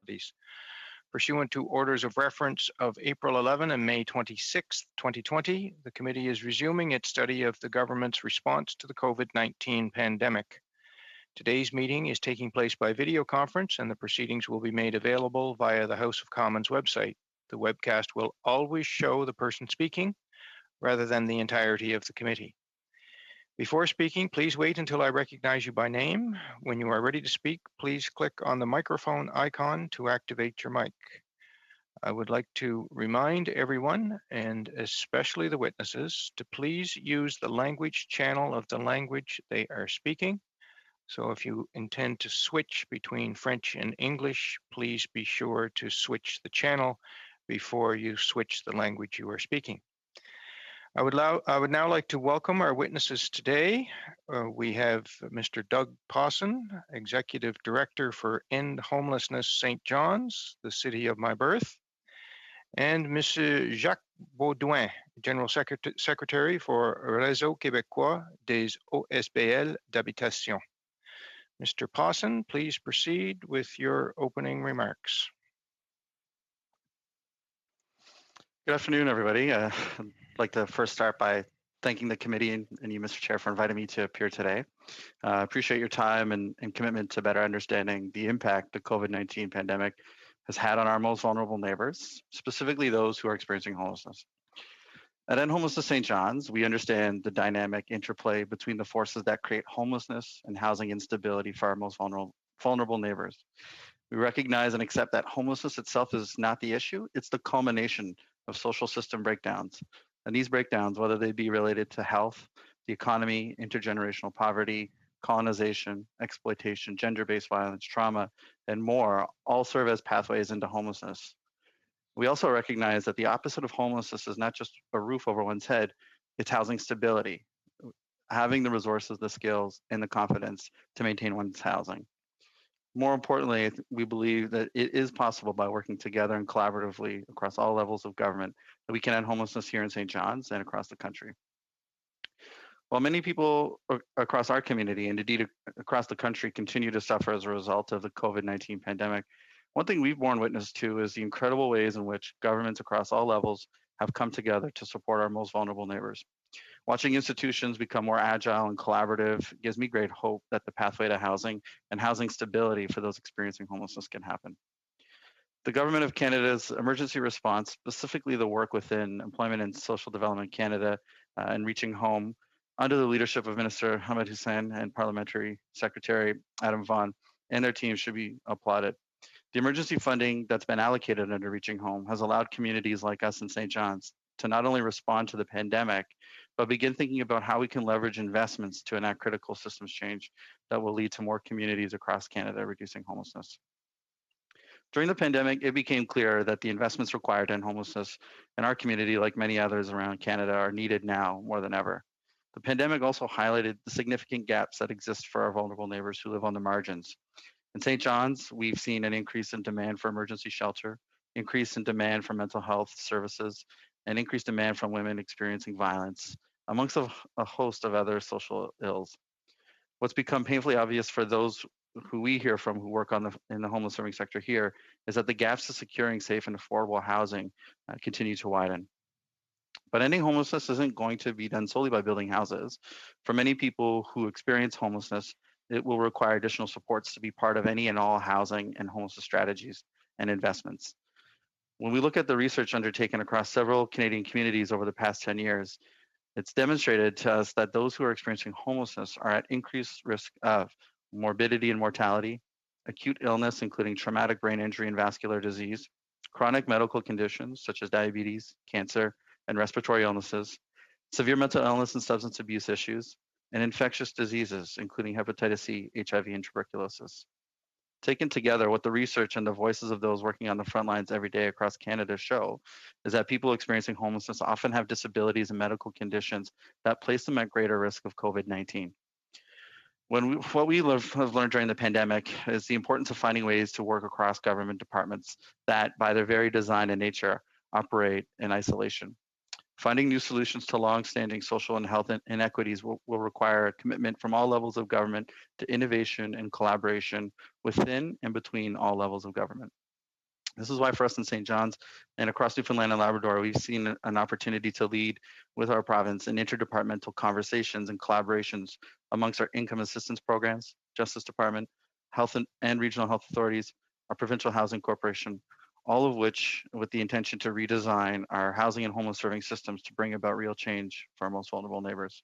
Disabilities. Pursuant to orders of reference of April 11 and May 26, 2020, the committee is resuming its study of the government's response to the COVID-19 pandemic. Today's meeting is taking place by video conference, and the proceedings will be made available via the House of Commons website. The webcast will always show the person speaking rather than the entirety of the committee. Before speaking, please wait until I recognize you by name. When you are ready to speak, please click on the microphone icon to activate your mic. I would like to remind everyone, and especially the witnesses, to please use the language channel of the language they are speaking. So if you intend to switch between French and English, please be sure to switch the channel before you switch the language you are speaking. I would now like to welcome our witnesses today. We have Mr. Doug Pawson, Executive Director for End Homelessness St. John's, the city of my birth, and Mr. Jacques Baudouin, General Secretary for Réseau Québécois des OSBL d'Habitation. Mr. Pawson, please proceed with your opening remarks. Good afternoon, everybody. I'd like to first start by thanking the committee and you, Mr. Chair, for inviting me to appear today. I appreciate your time and commitment to better understanding the impact the COVID-19 pandemic has had on our most vulnerable neighbors, specifically those who are experiencing homelessness. At End Homelessness St. John's, we understand the dynamic interplay between the forces that create homelessness and housing instability for our most vulnerable neighbors. We recognize and accept that homelessness itself is not the issue, it's the culmination of social system breakdowns. And these breakdowns, whether they be related to health, the economy, intergenerational poverty, colonization, exploitation, gender-based violence, trauma, and more, all serve as pathways into homelessness. We also recognize that the opposite of homelessness is not just a roof over one's head, it's housing stability, having the resources, the skills, and the confidence to maintain one's housing. More importantly, we believe that it is possible by working together and collaboratively across all levels of government that we can end homelessness here in St. John's and across the country. While many people across our community and indeed across the country continue to suffer as a result of the COVID-19 pandemic, one thing we've borne witness to is the incredible ways in which governments across all levels have come together to support our most vulnerable neighbors. Watching institutions become more agile and collaborative gives me great hope that the pathway to housing and housing stability for those experiencing homelessness can happen. The Government of Canada's emergency response, specifically the work within Employment and Social Development Canada and Reaching Home, under the leadership of Minister Ahmed Hussein and Parliamentary Secretary Adam Vaughan and their team, should be applauded. The emergency funding that's been allocated under Reaching Home has allowed communities like us in St. John's to not only respond to the pandemic, but begin thinking about how we can leverage investments to enact critical systems change that will lead to more communities across Canada reducing homelessness. During the pandemic, it became clear that the investments required to end homelessness in our community, like many others around Canada, are needed now more than ever. The pandemic also highlighted the significant gaps that exist for our vulnerable neighbors who live on the margins. In St. John's, we've seen an increase in demand for emergency shelter, increase in demand for mental health services, and increased demand from women experiencing violence, amongst a host of other social ills. What's become painfully obvious for those who we hear from who work in the homeless serving sector here is that the gaps to securing safe and affordable housing continue to widen. But ending homelessness isn't going to be done solely by building houses. For many people who experience homelessness, it will require additional supports to be part of any and all housing and homelessness strategies and investments. When we look at the research undertaken across several Canadian communities over the past 10 years, it's demonstrated to us that those who are experiencing homelessness are at increased risk of morbidity and mortality, acute illness, including traumatic brain injury and vascular disease, chronic medical conditions such as diabetes, cancer, and respiratory illnesses, severe mental illness and substance abuse issues, and infectious diseases, including hepatitis C, HIV, and tuberculosis. Taken together, what the research and the voices of those working on the front lines every day across Canada show is that people experiencing homelessness often have disabilities and medical conditions that place them at greater risk of COVID-19. What we have learned during the pandemic is the importance of finding ways to work across government departments that, by their very design and nature, operate in isolation. Finding new solutions to long-standing social and health inequities will require a commitment from all levels of government to innovation and collaboration within and between all levels of government. This is why for us in St. John's and across Newfoundland and Labrador, we've seen an opportunity to lead with our province in interdepartmental conversations and collaborations amongst our income assistance programs, Justice Department, health and regional health authorities, our provincial housing corporation, all of which with the intention to redesign our housing and homeless serving systems to bring about real change for our most vulnerable neighbors.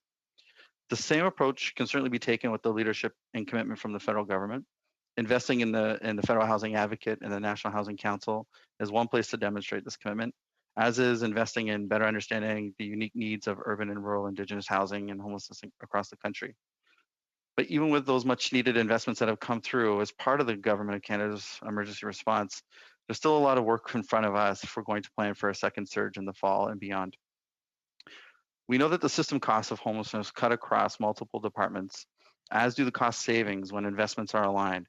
The same approach can certainly be taken with the leadership and commitment from the federal government. Investing in the Federal Housing Advocate and the National Housing Council is one place to demonstrate this commitment, as is investing in better understanding the unique needs of urban and rural Indigenous housing and homelessness across the country. But even with those much needed investments that have come through as part of the Government of Canada's emergency response, there's still a lot of work in front of us if we're going to plan for a second surge in the fall and beyond. We know that the system costs of homelessness cut across multiple departments, as do the cost savings when investments are aligned.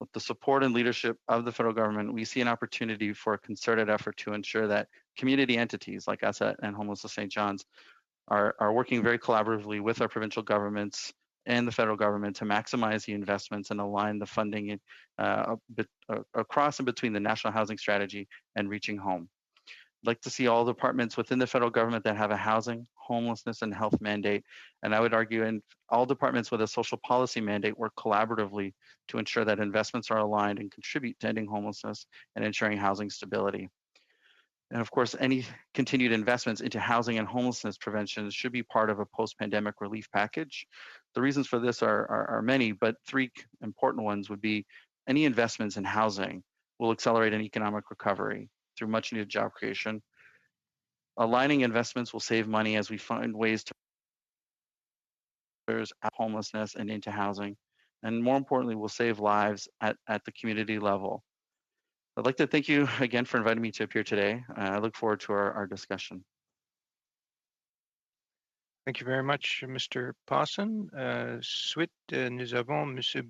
With the support and leadership of the federal government, we see an opportunity for a concerted effort to ensure that community entities like us and Homelessness St. John's are working very collaboratively with our provincial governments and the federal government to maximize the investments and align the funding across and between the National Housing Strategy and Reaching Home. I'd like to see all departments within the federal government that have a housing, homelessness, and health mandate, and I would argue in all departments with a social policy mandate work collaboratively to ensure that investments are aligned and contribute to ending homelessness and ensuring housing stability. And of course, any continued investments into housing and homelessness prevention should be part of a post-pandemic relief package. The reasons for this are many, but three important ones would be any investments in housing will accelerate an economic recovery through much needed job creation. Aligning investments will save money as we find ways to homelessness and into housing. And more importantly, will save lives at the community level. I'd like to thank you again for inviting me to appear today. I look forward to our discussion. Thank you very much, Mr. Pawson. Suite, nous avons Monsieur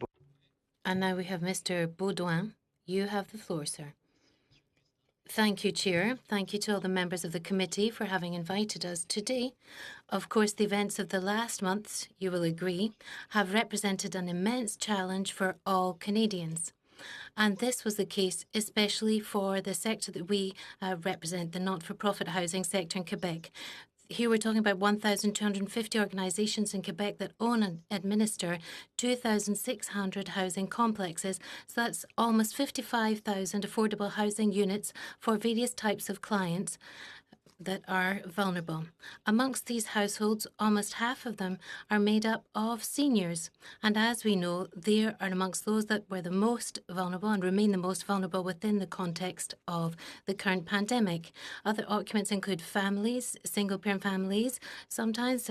And now we have Mr. Baudouin. You have the floor, sir. Thank you, Chair. Thank you to all the members of the committee for having invited us today. Of course, the events of the last months, you will agree, have represented an immense challenge for all Canadians. And this was the case especially for the sector that we represent, the not-for-profit housing sector in Quebec. Here we're talking about 1,250 organisations in Quebec that own and administer 2,600 housing complexes. So that's almost 55,000 affordable housing units for various types of clients that are vulnerable. Amongst these households, almost half of them are made up of seniors. And as we know, they are amongst those that were the most vulnerable and remain the most vulnerable within the context of the current pandemic. Other occupants include families, single-parent families, sometimes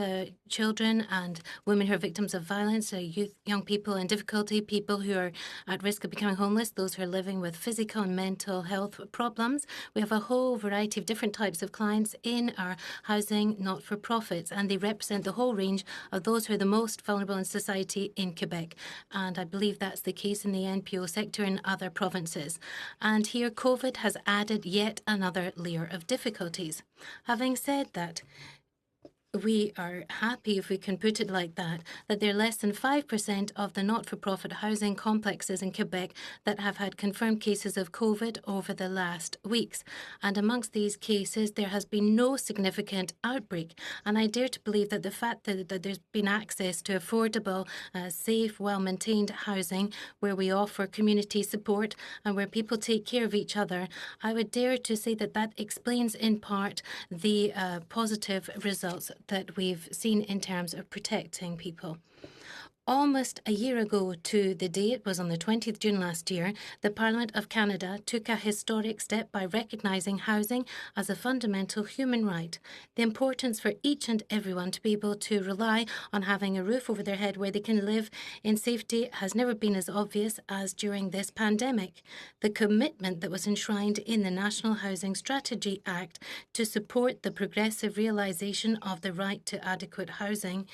children and women who are victims of violence, youth, young people in difficulty, people who are at risk of becoming homeless, those who are living with physical and mental health problems. We have a whole variety of different types of clients in our housing not-for-profits, and they represent the whole range of those who are the most vulnerable in society in Quebec. And I believe that's the case in the NPO sector in other provinces. And here COVID has added yet another layer of difficulties. Having said that, we are happy, if we can put it like that there are less than 5% of the not-for-profit housing complexes in Quebec that have had confirmed cases of COVID over the last weeks. And amongst these cases, there has been no significant outbreak. And I dare to believe that the fact that there's been access to affordable, safe, well-maintained housing where we offer community support and where people take care of each other, I would dare to say that that explains in part the positive results that we've seen in terms of protecting people. Almost a year ago to the day, it was on the 20th June last year, the Parliament of Canada took a historic step by recognising housing as a fundamental human right. The importance for each and everyone to be able to rely on having a roof over their head where they can live in safety has never been as obvious as during this pandemic. The commitment that was enshrined in the National Housing Strategy Act to support the progressive realisation of the right to adequate housing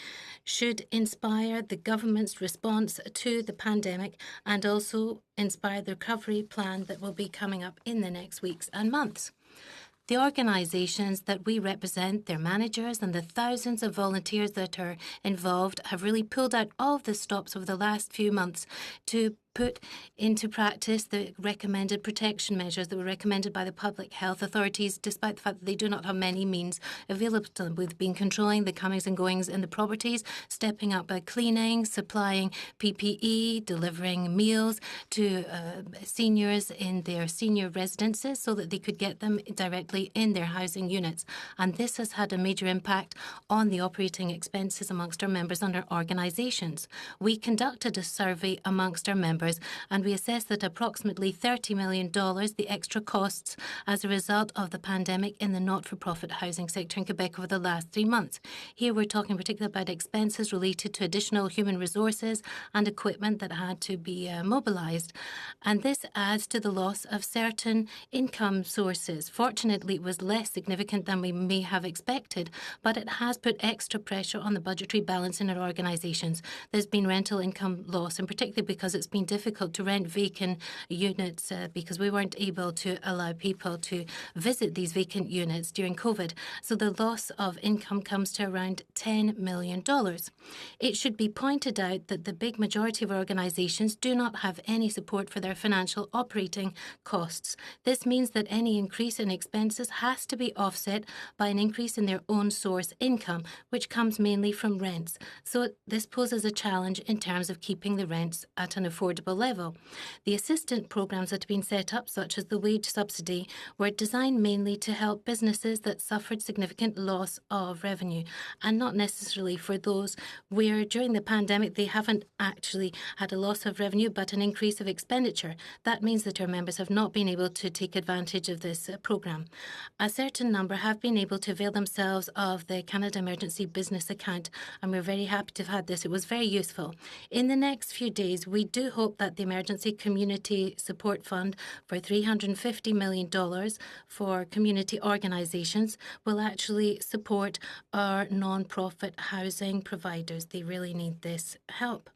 should inspire the government's response to the pandemic and also inspire the recovery plan that will be coming up in the next weeks and months. The organisations that we represent, their managers and the thousands of volunteers that are involved have really pulled out all of the stops over the last few months to put into practice the recommended protection measures that were recommended by the public health authorities, despite the fact that they do not have many means available to them. We've been controlling the comings and goings in the properties, stepping up by cleaning, supplying PPE, delivering meals to seniors in their senior residences so that they could get them directly in their housing units. And this has had a major impact on the operating expenses amongst our members and our organisations. We conducted a survey amongst our members and we assessed that approximately $30 million, the extra costs as a result of the pandemic in the not-for-profit housing sector in Quebec over the last 3 months. Here we're talking particularly about expenses related to additional human resources and equipment that had to be mobilised. And this adds to the loss of certain income sources. Fortunately, it was less significant than we may have expected, but it has put extra pressure on the budgetary balance in our organisations. There's been rental income loss, and particularly because it's been difficult to rent vacant units because we weren't able to allow people to visit these vacant units during COVID. So the loss of income comes to around $10 million. It should be pointed out that the big majority of organisations do not have any support for their financial operating costs. This means that any increase in expenses has to be offset by an increase in their own source income, which comes mainly from rents. So this poses a challenge in terms of keeping the rents at an affordable level. The assistance programs that have been set up, such as the wage subsidy, were designed mainly to help businesses that suffered significant loss of revenue, and not necessarily for those where during the pandemic they haven't actually had a loss of revenue but an increase of expenditure. That means that our members have not been able to take advantage of this program. A certain number have been able to avail themselves of the Canada Emergency Business Account, and we're very happy to have had this. It was very useful. In the next few days, we do hope that the Emergency Community Support Fund for $350 million for community organisations will actually support our non-profit housing providers. They really need this help.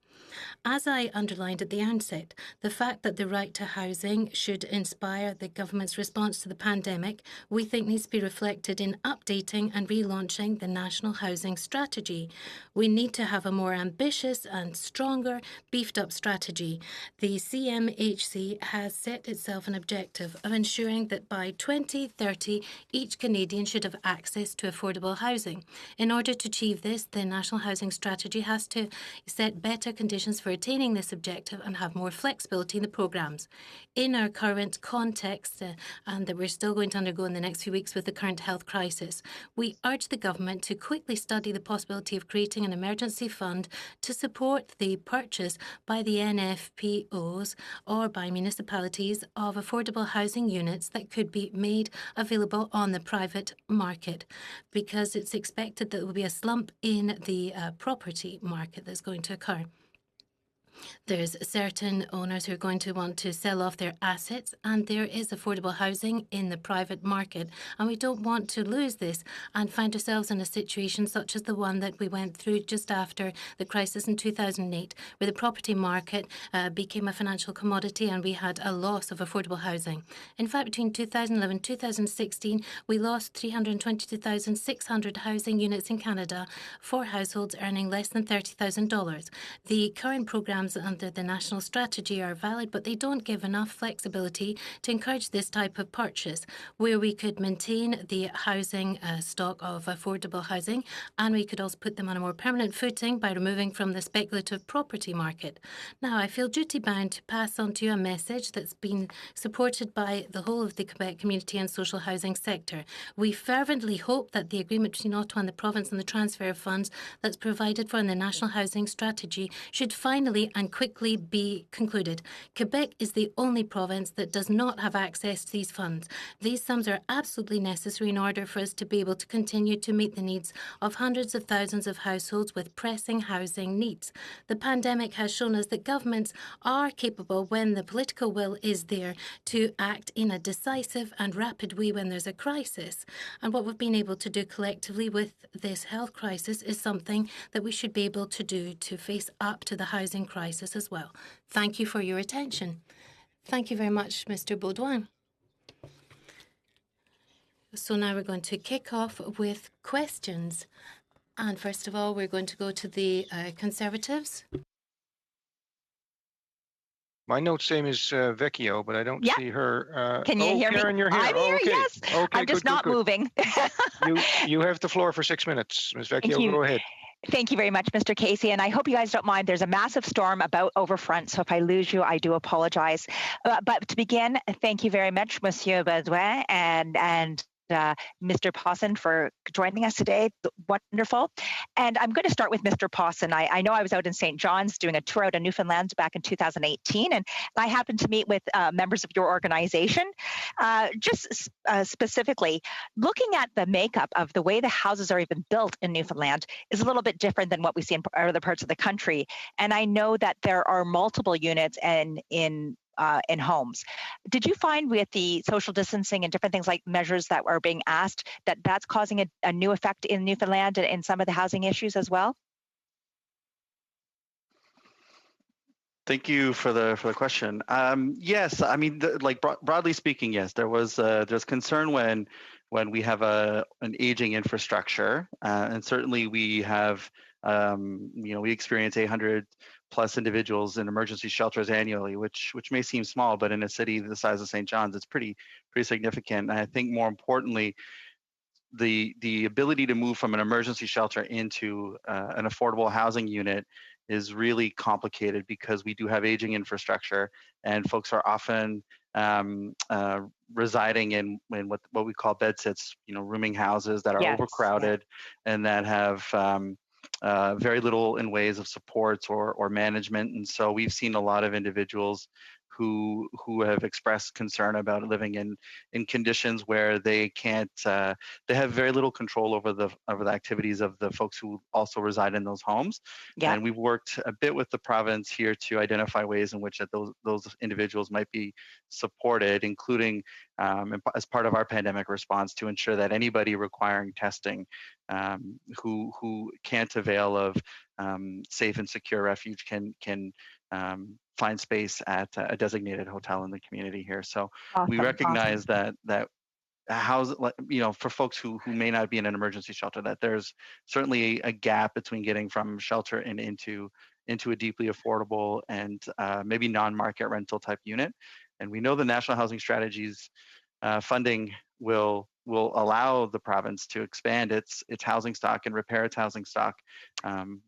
As I underlined at the outset, the fact that the right to housing should inspire the government's response to the pandemic, we think needs to be reflected in updating and relaunching the National Housing Strategy. We need to have a more ambitious and stronger, beefed-up strategy. The CMHC has set itself an objective of ensuring that by 2030, each Canadian should have access to affordable housing. In order to achieve this, the National Housing Strategy has to set better conditions for attaining this objective and have more flexibility in the programmes. In our current context, and that we're still going to undergo in the next few weeks with the current health crisis, we urge the government to quickly study the possibility of creating an emergency fund to support the purchase by the NFPOs or by municipalities of affordable housing units that could be made available on the private market, because it's expected that there will be a slump in the property market that's going to occur. There's certain owners who are going to want to sell off their assets, and there is affordable housing in the private market. And we don't want to lose this and find ourselves in a situation such as the one that we went through just after the crisis in 2008, where the property market became a financial commodity and we had a loss of affordable housing. In fact, between 2011 and 2016, we lost 322,600 housing units in Canada for households earning less than $30,000. The current programs under the national strategy are valid, but they don't give enough flexibility to encourage this type of purchase, where we could maintain the housing stock of affordable housing, and we could also put them on a more permanent footing by removing from the speculative property market. Now, I feel duty-bound to pass on to you a message that's been supported by the whole of the Quebec community and social housing sector. We fervently hope that the agreement between Ottawa and the province and the transfer of funds that's provided for in the National Housing Strategy should finally and quickly be concluded. Quebec is the only province that does not have access to these funds. These sums are absolutely necessary in order for us to be able to continue to meet the needs of hundreds of thousands of households with pressing housing needs. The pandemic has shown us that governments are capable, when the political will is there, to act in a decisive and rapid way when there's a crisis. And what we've been able to do collectively with this health crisis is something that we should be able to do to face up to the housing crisis as well. Thank you for your attention. Thank you very much, Mr. Baudouin. So now we're going to kick off with questions. And first of all, we're going to go to the Conservatives. My notes say Ms. Vecchio, but I don't Yeah. see her. Can you hear Karen, me? you're here. I'm here, Okay. yes. Okay, I'm just good, not good, moving. good. You have the floor for 6 minutes. Ms. Thank Vecchio, you. go ahead. Thank you very much, Mr. Casey. And I hope you guys don't mind. There's a massive storm about overfront. So if I lose you, I do apologize. But to begin, thank you very much, Monsieur Baudouin and Mr. Pawson for joining us today. Wonderful. And I'm going to start with Mr. Pawson. I know I was out in St. John's doing a tour out of Newfoundland back in 2018, and I happened to meet with members of your organization. Specifically, looking at the makeup of the way the houses are even built in Newfoundland is a little bit different than what we see in other parts of the country. And I know that there are multiple units in homes. Did you find with the social distancing and different things like measures that are being asked that that's causing a new effect in Newfoundland and in some of the housing issues as well? Thank you for the question. Yes, I mean, broadly speaking, yes, there's concern when we have an aging infrastructure, and certainly we have we experience 800 plus individuals in emergency shelters annually, which may seem small, but in a city the size of St. John's, it's pretty significant. And I think more importantly, the ability to move from an emergency shelter into an affordable housing unit is really complicated because we do have aging infrastructure, and folks are often residing in what we call bed sits, rooming houses that are overcrowded and that have very little in ways of supports or management. And so we've seen a lot of individuals who have expressed concern about living in conditions where they can't they have very little control over the activities of the folks who also reside in those homes. And we've worked a bit with the province here to identify ways in which that those individuals might be supported, including as part of our pandemic response, to ensure that anybody requiring testing who can't avail of safe and secure refuge can find space at a designated hotel in the community here. So we recognize that for folks who may not be in an emergency shelter, that there's certainly a gap between getting from shelter and into a deeply affordable and maybe non-market rental type unit. And we know the National Housing Strategy's funding will allow the province to expand its housing stock and repair its housing stock.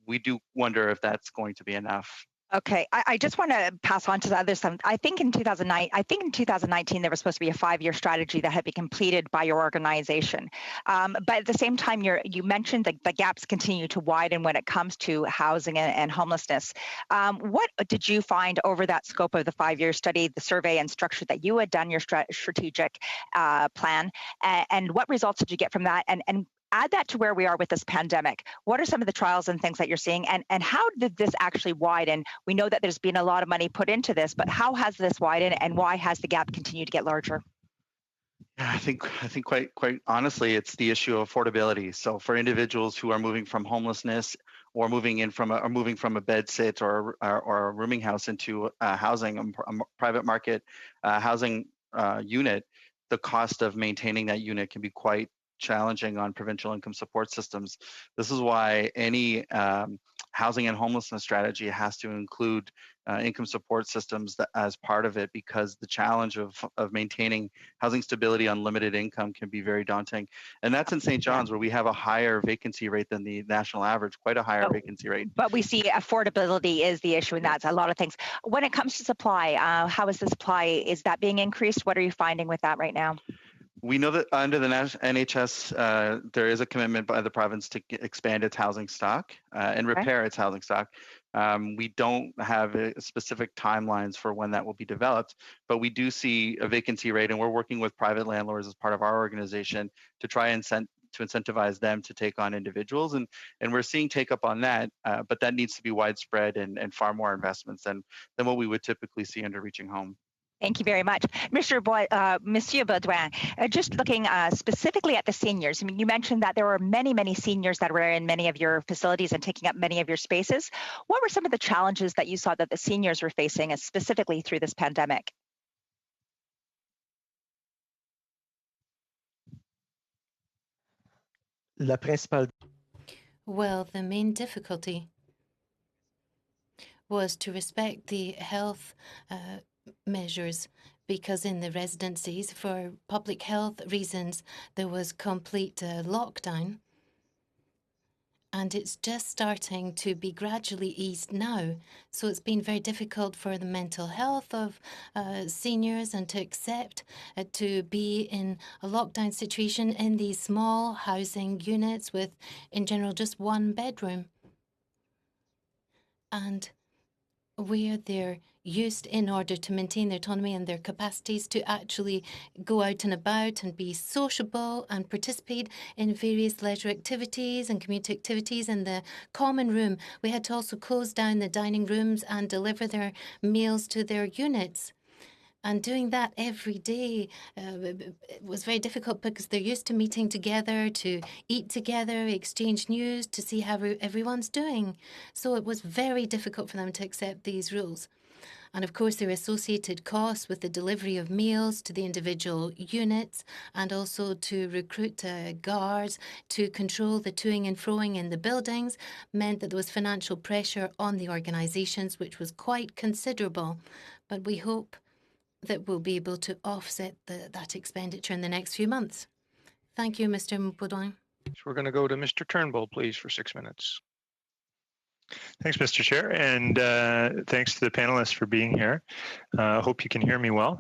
We do wonder if that's going to be enough. Okay, I just want to pass on to the other stuff. I think in 2019 there was supposed to be a 5-year strategy that had been completed by your organization. But at the same time, you mentioned the gaps continue to widen when it comes to housing and homelessness. What did you find over that scope of the 5-year study, the survey and structure that you had done, your strategic plan, and what results did you get from that? And add that to where we are with this pandemic. What are some of the trials and things that you're seeing, and how did this actually widen? We know that there's been a lot of money put into this, but how has this widened, and why has the gap continued to get larger? Yeah, I think quite honestly, it's the issue of affordability. So for individuals who are moving from homelessness or moving from a bed sit or a rooming house into housing, a private market housing unit, the cost of maintaining that unit can be quite challenging on provincial income support systems. This is why any housing and homelessness strategy has to include income support systems as part of it, because the challenge of maintaining housing stability on limited income can be very daunting. And that's in St. John's, where we have a higher vacancy rate than the national average, quite a higher vacancy rate. But we see affordability is the issue, and that's a lot of things. When it comes to supply, how is the supply? Is that being increased? What are you finding with that right now? We know that under the NHS, there is a commitment by the province to expand its housing stock and repair its housing stock. We don't have specific timelines for when that will be developed, but we do see a vacancy rate, and we're working with private landlords as part of our organization to try and to incentivize them to take on individuals, and we're seeing take up on that, but that needs to be widespread and far more investments than what we would typically see under Reaching Home. Thank you very much. Monsieur Baudouin, just looking specifically at the seniors, I mean, you mentioned that there were many, many seniors that were in many of your facilities and taking up many of your spaces. What were some of the challenges that you saw that the seniors were facing, specifically through this pandemic? Well, the main difficulty was to respect the health measures, because in the residencies, for public health reasons, there was complete lockdown. And it's just starting to be gradually eased now. So it's been very difficult for the mental health of seniors and to accept to be in a lockdown situation in these small housing units with, in general, just one bedroom. And where they're used, in order to maintain their autonomy and their capacities to actually go out and about and be sociable and participate in various leisure activities and community activities in the common room. We had to also close down the dining rooms and deliver their meals to their units. And doing that every day was very difficult, because they're used to meeting together, to eat together, exchange news, to see how everyone's doing. So it was very difficult for them to accept these rules. And of course, there are associated costs with the delivery of meals to the individual units, and also to recruit guards to control the toing and froing in the buildings, meant that there was financial pressure on the organisations, which was quite considerable. But we hope that we'll be able to offset that expenditure in the next few months. Thank you, Mr. Baudouin. So we're going to go to Mr. Turnbull, please, for 6 minutes. Thanks, Mr. Chair, and thanks to the panelists for being here. I hope you can hear me well.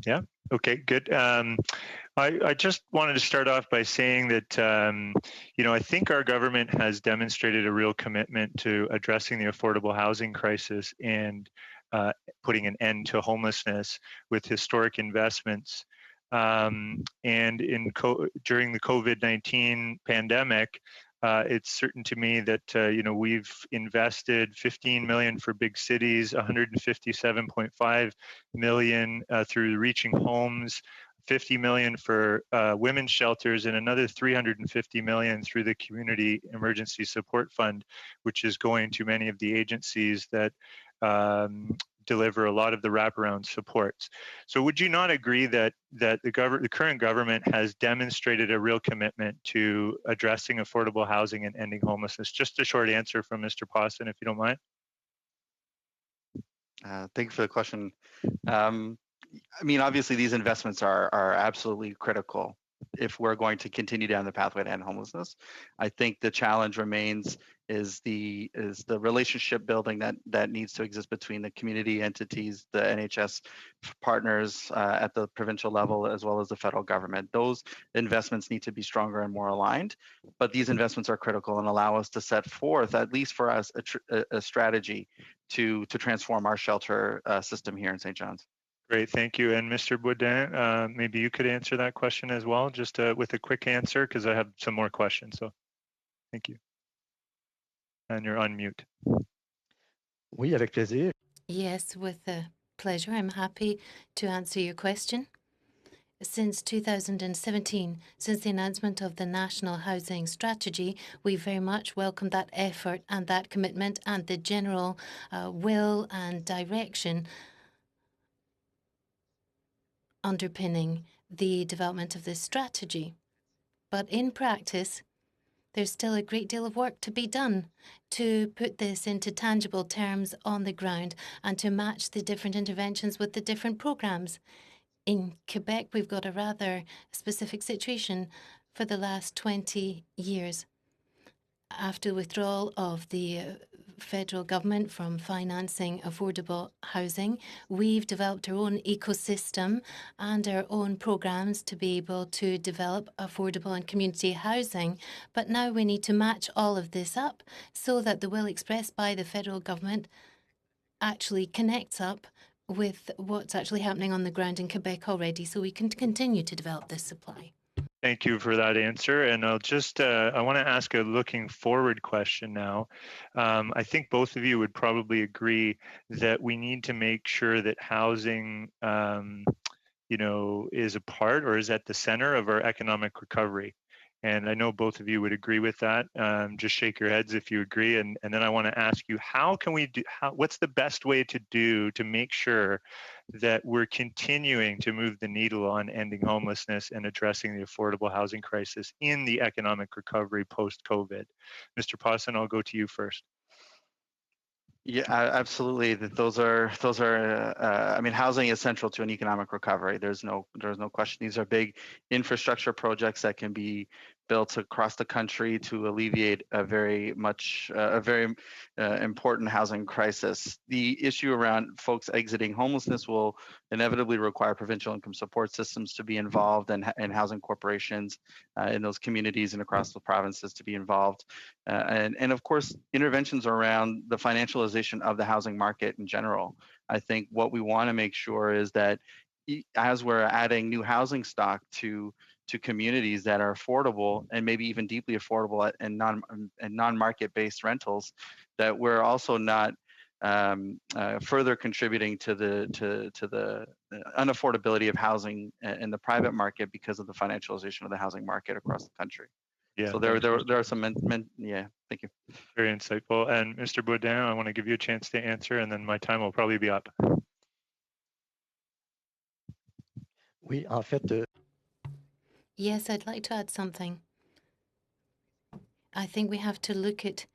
Yeah, okay, good. I just wanted to start off by saying that, I think our government has demonstrated a real commitment to addressing the affordable housing crisis and putting an end to homelessness with historic investments. And during the COVID-19 pandemic, it's certain to me that we've invested 15 million for big cities, 157.5 million through Reaching Homes, 50 million for women's shelters, and another 350 million through the Community Emergency Support Fund, which is going to many of the agencies that deliver a lot of the wraparound supports. So would you not agree that the current government has demonstrated a real commitment to addressing affordable housing and ending homelessness? Just a short answer from Mr. Pawson, if you don't mind. Thank you for the question. Obviously these investments are absolutely critical if we're going to continue down the pathway to end homelessness. I think the challenge remains is the relationship building that needs to exist between the community entities, the NHS partners at the provincial level, as well as the federal government. Those investments need to be stronger and more aligned, but these investments are critical and allow us to set forth, at least for us, a strategy to transform our shelter system here in St. John's. Great, thank you. And Mr. Boudin, maybe you could answer that question as well, just with a quick answer, because I have some more questions. So, thank you. And you're on mute. Oui, avec plaisir. Yes, with pleasure. I'm happy to answer your question. Since 2017, since the announcement of the National Housing Strategy, we very much welcome that effort and that commitment and the general will and direction underpinning the development of this strategy. But in practice, there's still a great deal of work to be done to put this into tangible terms on the ground and to match the different interventions with the different programs. In Quebec, we've got a rather specific situation for the last 20 years. After withdrawal of the federal government from financing affordable housing, we've developed our own ecosystem and our own programs to be able to develop affordable and community housing. But now we need to match all of this up so that the will expressed by the federal government actually connects up with what's actually happening on the ground in Quebec already, so we can continue to develop this supply. Thank you for that answer. And I'll just, I want to ask a looking forward question now. I think both of you would probably agree that we need to make sure that housing, is a part or is at the center of our economic recovery. And I know both of you would agree with that. Just shake your heads if you agree. And then I want to ask you, how can we do, what's the best way to do to make sure that we're continuing to move the needle on ending homelessness and addressing the affordable housing crisis in the economic recovery post-COVID? Mr. Pawson, I'll go to you first. Yeah, absolutely. Those are. I mean, housing is central to an economic recovery. There's no question. These are big infrastructure projects that can be built across the country to alleviate a very important housing crisis. The issue around folks exiting homelessness will inevitably require provincial income support systems to be involved, and housing corporations in those communities and across the provinces to be involved. And of course, interventions around the financialization of the housing market in general. I think what we want to make sure is that as we're adding new housing stock to communities that are affordable and maybe even deeply affordable and non-market based rentals, that we're also not further contributing to the unaffordability of housing in the private market because of the financialization of the housing market across the country. Yeah. So there are some yeah. Thank you. Very insightful. And Mr. Baudin, I want to give you a chance to answer, and then my time will probably be up. Oui, en fait. Yes, I'd like to add something. I think we have to look at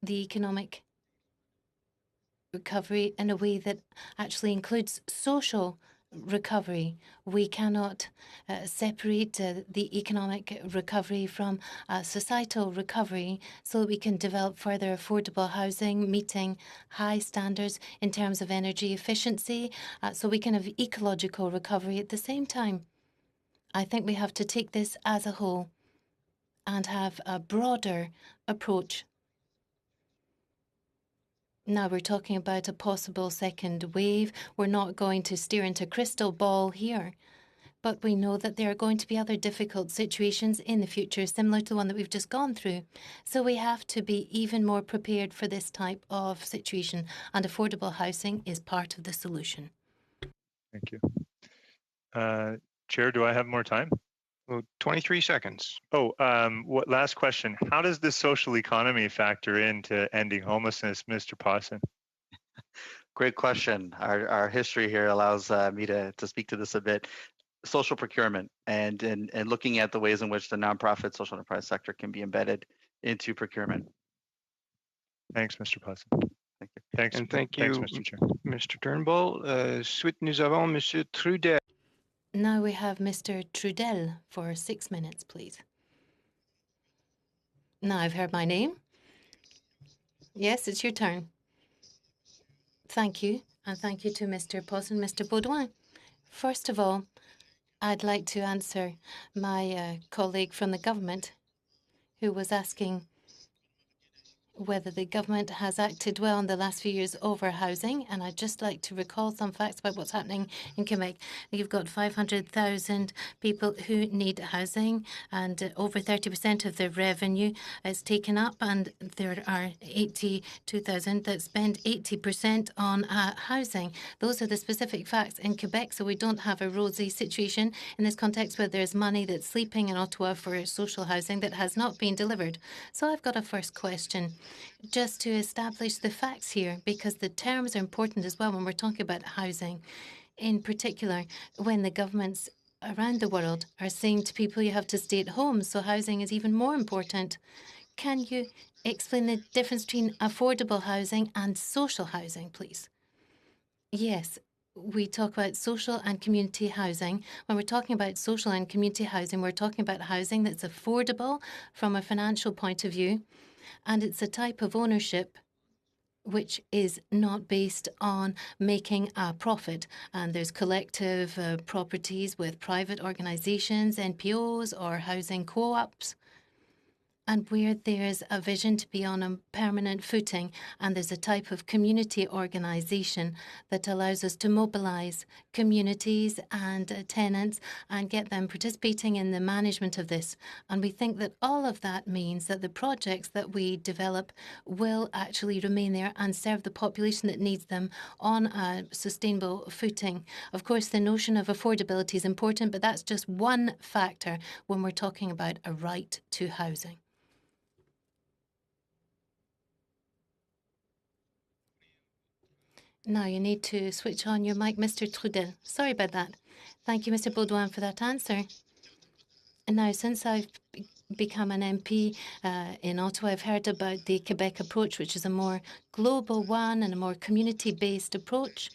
the economic recovery in a way that actually includes social recovery. We cannot separate the economic recovery from societal recovery so that we can develop further affordable housing, meeting high standards in terms of energy efficiency, so we can have ecological recovery at the same time. I think we have to take this as a whole and have a broader approach. Now we're talking about a possible second wave. We're not going to steer into crystal ball here, but we know that there are going to be other difficult situations in the future, similar to the one that we've just gone through. So we have to be even more prepared for this type of situation, and affordable housing is part of the solution. Thank you. Chair, do I have more time? Well, 23 seconds. Oh, last question. How does the social economy factor into ending homelessness, Mr. Pawson? Great question. Our history here allows me to speak to this a bit. Social procurement and looking at the ways in which the nonprofit social enterprise sector can be embedded into procurement. Thanks, Mr. Pawson. Thank you. Thanks, and thank you, Mr. Chair. Mr. Turnbull. Suite, nous avons Monsieur Trudel. Now we have Mr. Trudel for 6 minutes, please. Now I've heard my name. Yes, it's your turn. Thank you, and thank you to Mr. Pawson and Mr. Baudouin. First of all, I'd like to answer my colleague from the government who was asking whether the government has acted well in the last few years over housing. And I'd just like to recall some facts about what's happening in Quebec. You've got 500,000 people who need housing, and over 30% of their revenue is taken up, and there are 82,000 that spend 80% on housing. Those are the specific facts in Quebec, so we don't have a rosy situation in this context where there's money that's sleeping in Ottawa for social housing that has not been delivered. So I've got a first question, just to establish the facts here, because the terms are important as well when we're talking about housing. In particular, when the governments around the world are saying to people you have to stay at home, so housing is even more important. Can you explain the difference between affordable housing and social housing, please? Yes, we talk about social and community housing. When we're talking about social and community housing, we're talking about housing that's affordable from a financial point of view, and it's a type of ownership which is not based on making a profit. And there's collective properties with private organizations, NPOs, or housing co-ops, and where there's a vision to be on a permanent footing, and there's a type of community organization that allows us to mobilize communities and tenants and get them participating in the management of this. And we think that all of that means that the projects that we develop will actually remain there and serve the population that needs them on a sustainable footing. Of course, the notion of affordability is important, but that's just one factor when we're talking about a right to housing. Now you need to switch on your mic, Mr. Trudel. Sorry about that. Thank you, Mr. Baudouin, for that answer. And now, since I've become an MP in Ottawa, I've heard about the Quebec approach, which is a more global one and a more community-based approach.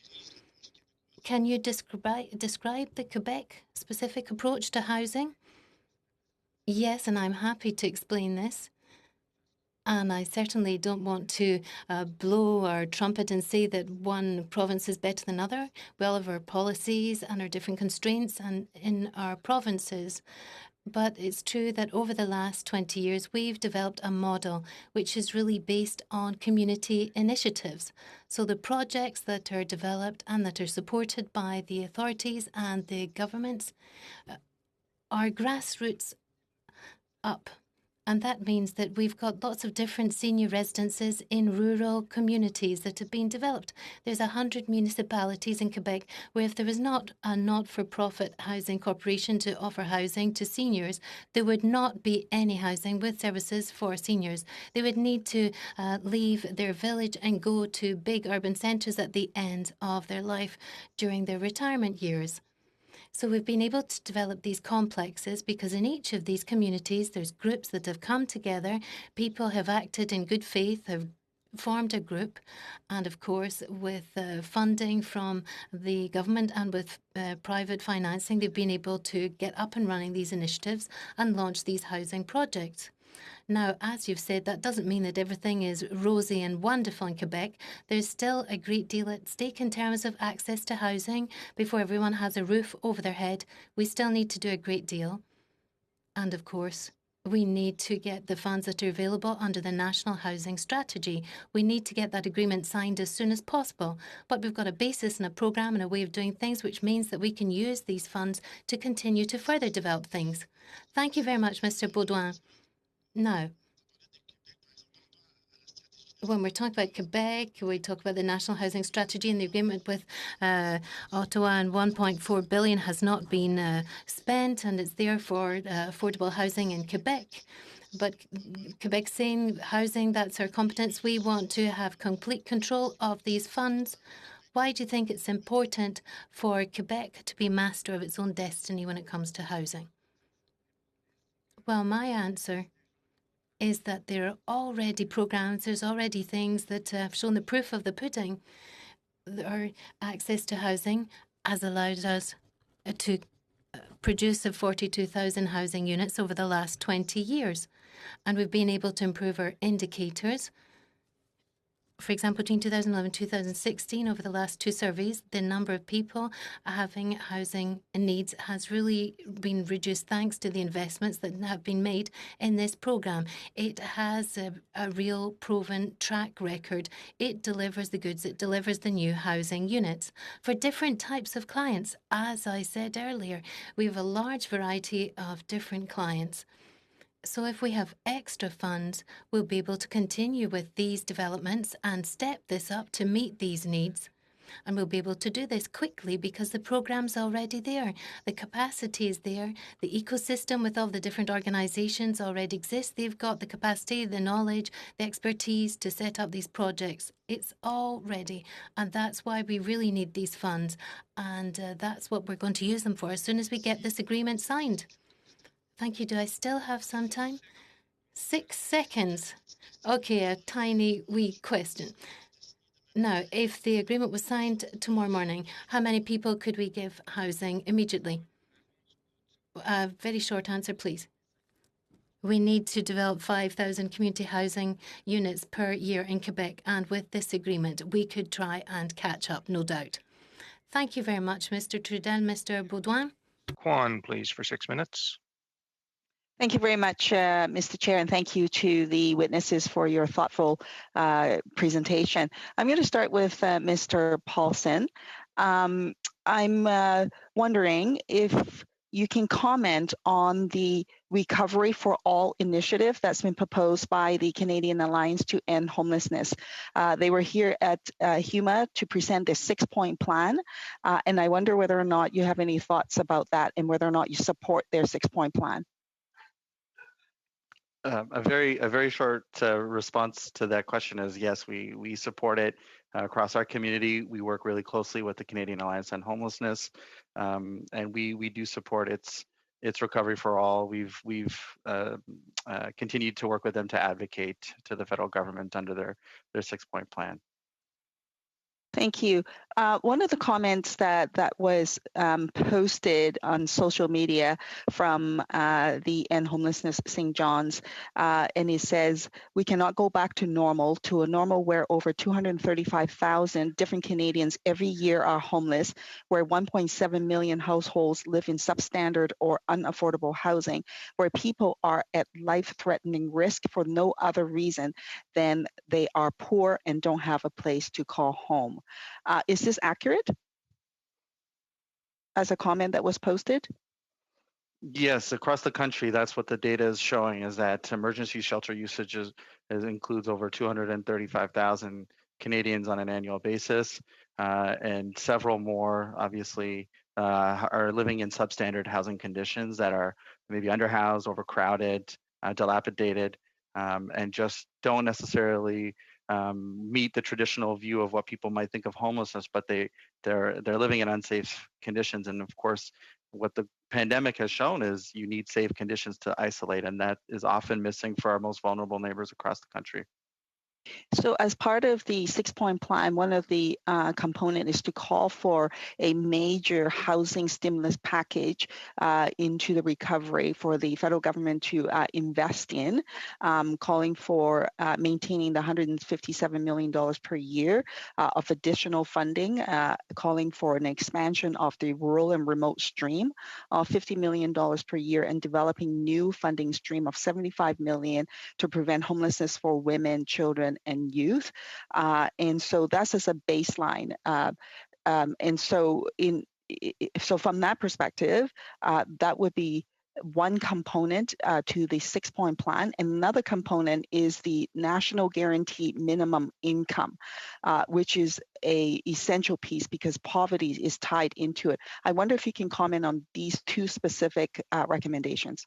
Can you describe the Quebec-specific approach to housing? Yes, and I'm happy to explain this. And I certainly don't want to blow our trumpet and say that one province is better than another. We all have our policies and our different constraints and in our provinces. But it's true that over the last 20 years, we've developed a model which is really based on community initiatives. So the projects that are developed and that are supported by the authorities and the governments are grassroots up. And that means that we've got lots of different senior residences in rural communities that have been developed. There's 100 municipalities in Quebec where if there was not a not-for-profit housing corporation to offer housing to seniors, there would not be any housing with services for seniors. They would need to leave their village and go to big urban centres at the end of their life during their retirement years. So we've been able to develop these complexes because in each of these communities, there's groups that have come together. People have acted in good faith, have formed a group. And of course, with funding from the government and with private financing, they've been able to get up and running these initiatives and launch these housing projects. Now, as you've said, that doesn't mean that everything is rosy and wonderful in Quebec. There's still a great deal at stake in terms of access to housing before everyone has a roof over their head. We still need to do a great deal. And of course, we need to get the funds that are available under the National Housing Strategy. We need to get that agreement signed as soon as possible. But we've got a basis and a programme and a way of doing things, which means that we can use these funds to continue to further develop things. Thank you very much, Mr. Baudouin. Now, when we're talking about Quebec, we talk about the National Housing Strategy and the agreement with Ottawa, and 1.4 billion has not been spent, and it's there for affordable housing in Quebec. But Quebec saying housing, that's our competence. We want to have complete control of these funds. Why do you think it's important for Quebec to be master of its own destiny when it comes to housing? Well, my answer is that there are already programs, there's already things that have shown the proof of the pudding. Our access to housing has allowed us to produce 42,000 housing units over the last 20 years. And we've been able to improve our indicators. For example, between 2011 and 2016, over the last two surveys, the number of people having housing needs has really been reduced thanks to the investments that have been made in this programme. It has a real proven track record. It delivers the goods. It delivers the new housing units for different types of clients. As I said earlier, we have a large variety of different clients. So if we have extra funds, we'll be able to continue with these developments and step this up to meet these needs. And we'll be able to do this quickly because the program's already there. The capacity is there. The ecosystem with all the different organizations already exists. They've got the capacity, the knowledge, the expertise to set up these projects. It's all ready. And that's why we really need these funds. And that's what we're going to use them for as soon as we get this agreement signed. Thank you. Do I still have some time? 6 seconds. Okay, a tiny wee question. Now, if the agreement was signed tomorrow morning, how many people could we give housing immediately? A very short answer, please. We need to develop 5,000 community housing units per year in Quebec, and with this agreement, we could try and catch up, no doubt. Thank you very much, Mr. Trudel. Mr. Baudouin? Kwan, please, for 6 minutes. Thank you very much, Mr. Chair, and thank you to the witnesses for your thoughtful presentation. I'm going to start with Mr. Paulson. I'm wondering if you can comment on the Recovery for All initiative that's been proposed by the Canadian Alliance to End Homelessness. They were here at HUMA to present this 6-point plan, and I wonder whether or not you have any thoughts about that and whether or not you support their 6-point plan. A very short response to that question is yes, we support it across our community. We work really closely with the Canadian Alliance on Homelessness, and we do support its it's Recovery for All. We've continued to work with them to advocate to the federal government under their 6-point plan. Thank you. One of the comments that was posted on social media from the End Homelessness St. John's, and it says, we cannot go back to a normal where over 235,000 different Canadians every year are homeless, where 1.7 million households live in substandard or unaffordable housing, where people are at life-threatening risk for no other reason than they are poor and don't have a place to call home. Is this accurate as a comment that was posted? Yes, across the country, that's what the data is showing, is that emergency shelter usage includes over 235,000 Canadians on an annual basis, and several more, obviously, are living in substandard housing conditions that are maybe underhoused, overcrowded, dilapidated, and just don't necessarily meet the traditional view of what people might think of homelessness, but they're living in unsafe conditions. And of course, what the pandemic has shown is you need safe conditions to isolate, and that is often missing for our most vulnerable neighbors across the country. So as part of the 6-point plan, one of the component is to call for a major housing stimulus package into the recovery for the federal government to invest in, calling for maintaining the $157 million per year of additional funding, calling for an expansion of the rural and remote stream of $50 million per year, and developing new funding stream of $75 million to prevent homelessness for women, children, and youth. And so that's as a baseline. And so from that perspective, that would be one component to the 6-point plan. And another component is the National Guaranteed Minimum Income, which is a essential piece because poverty is tied into it. I wonder if you can comment on these two specific recommendations.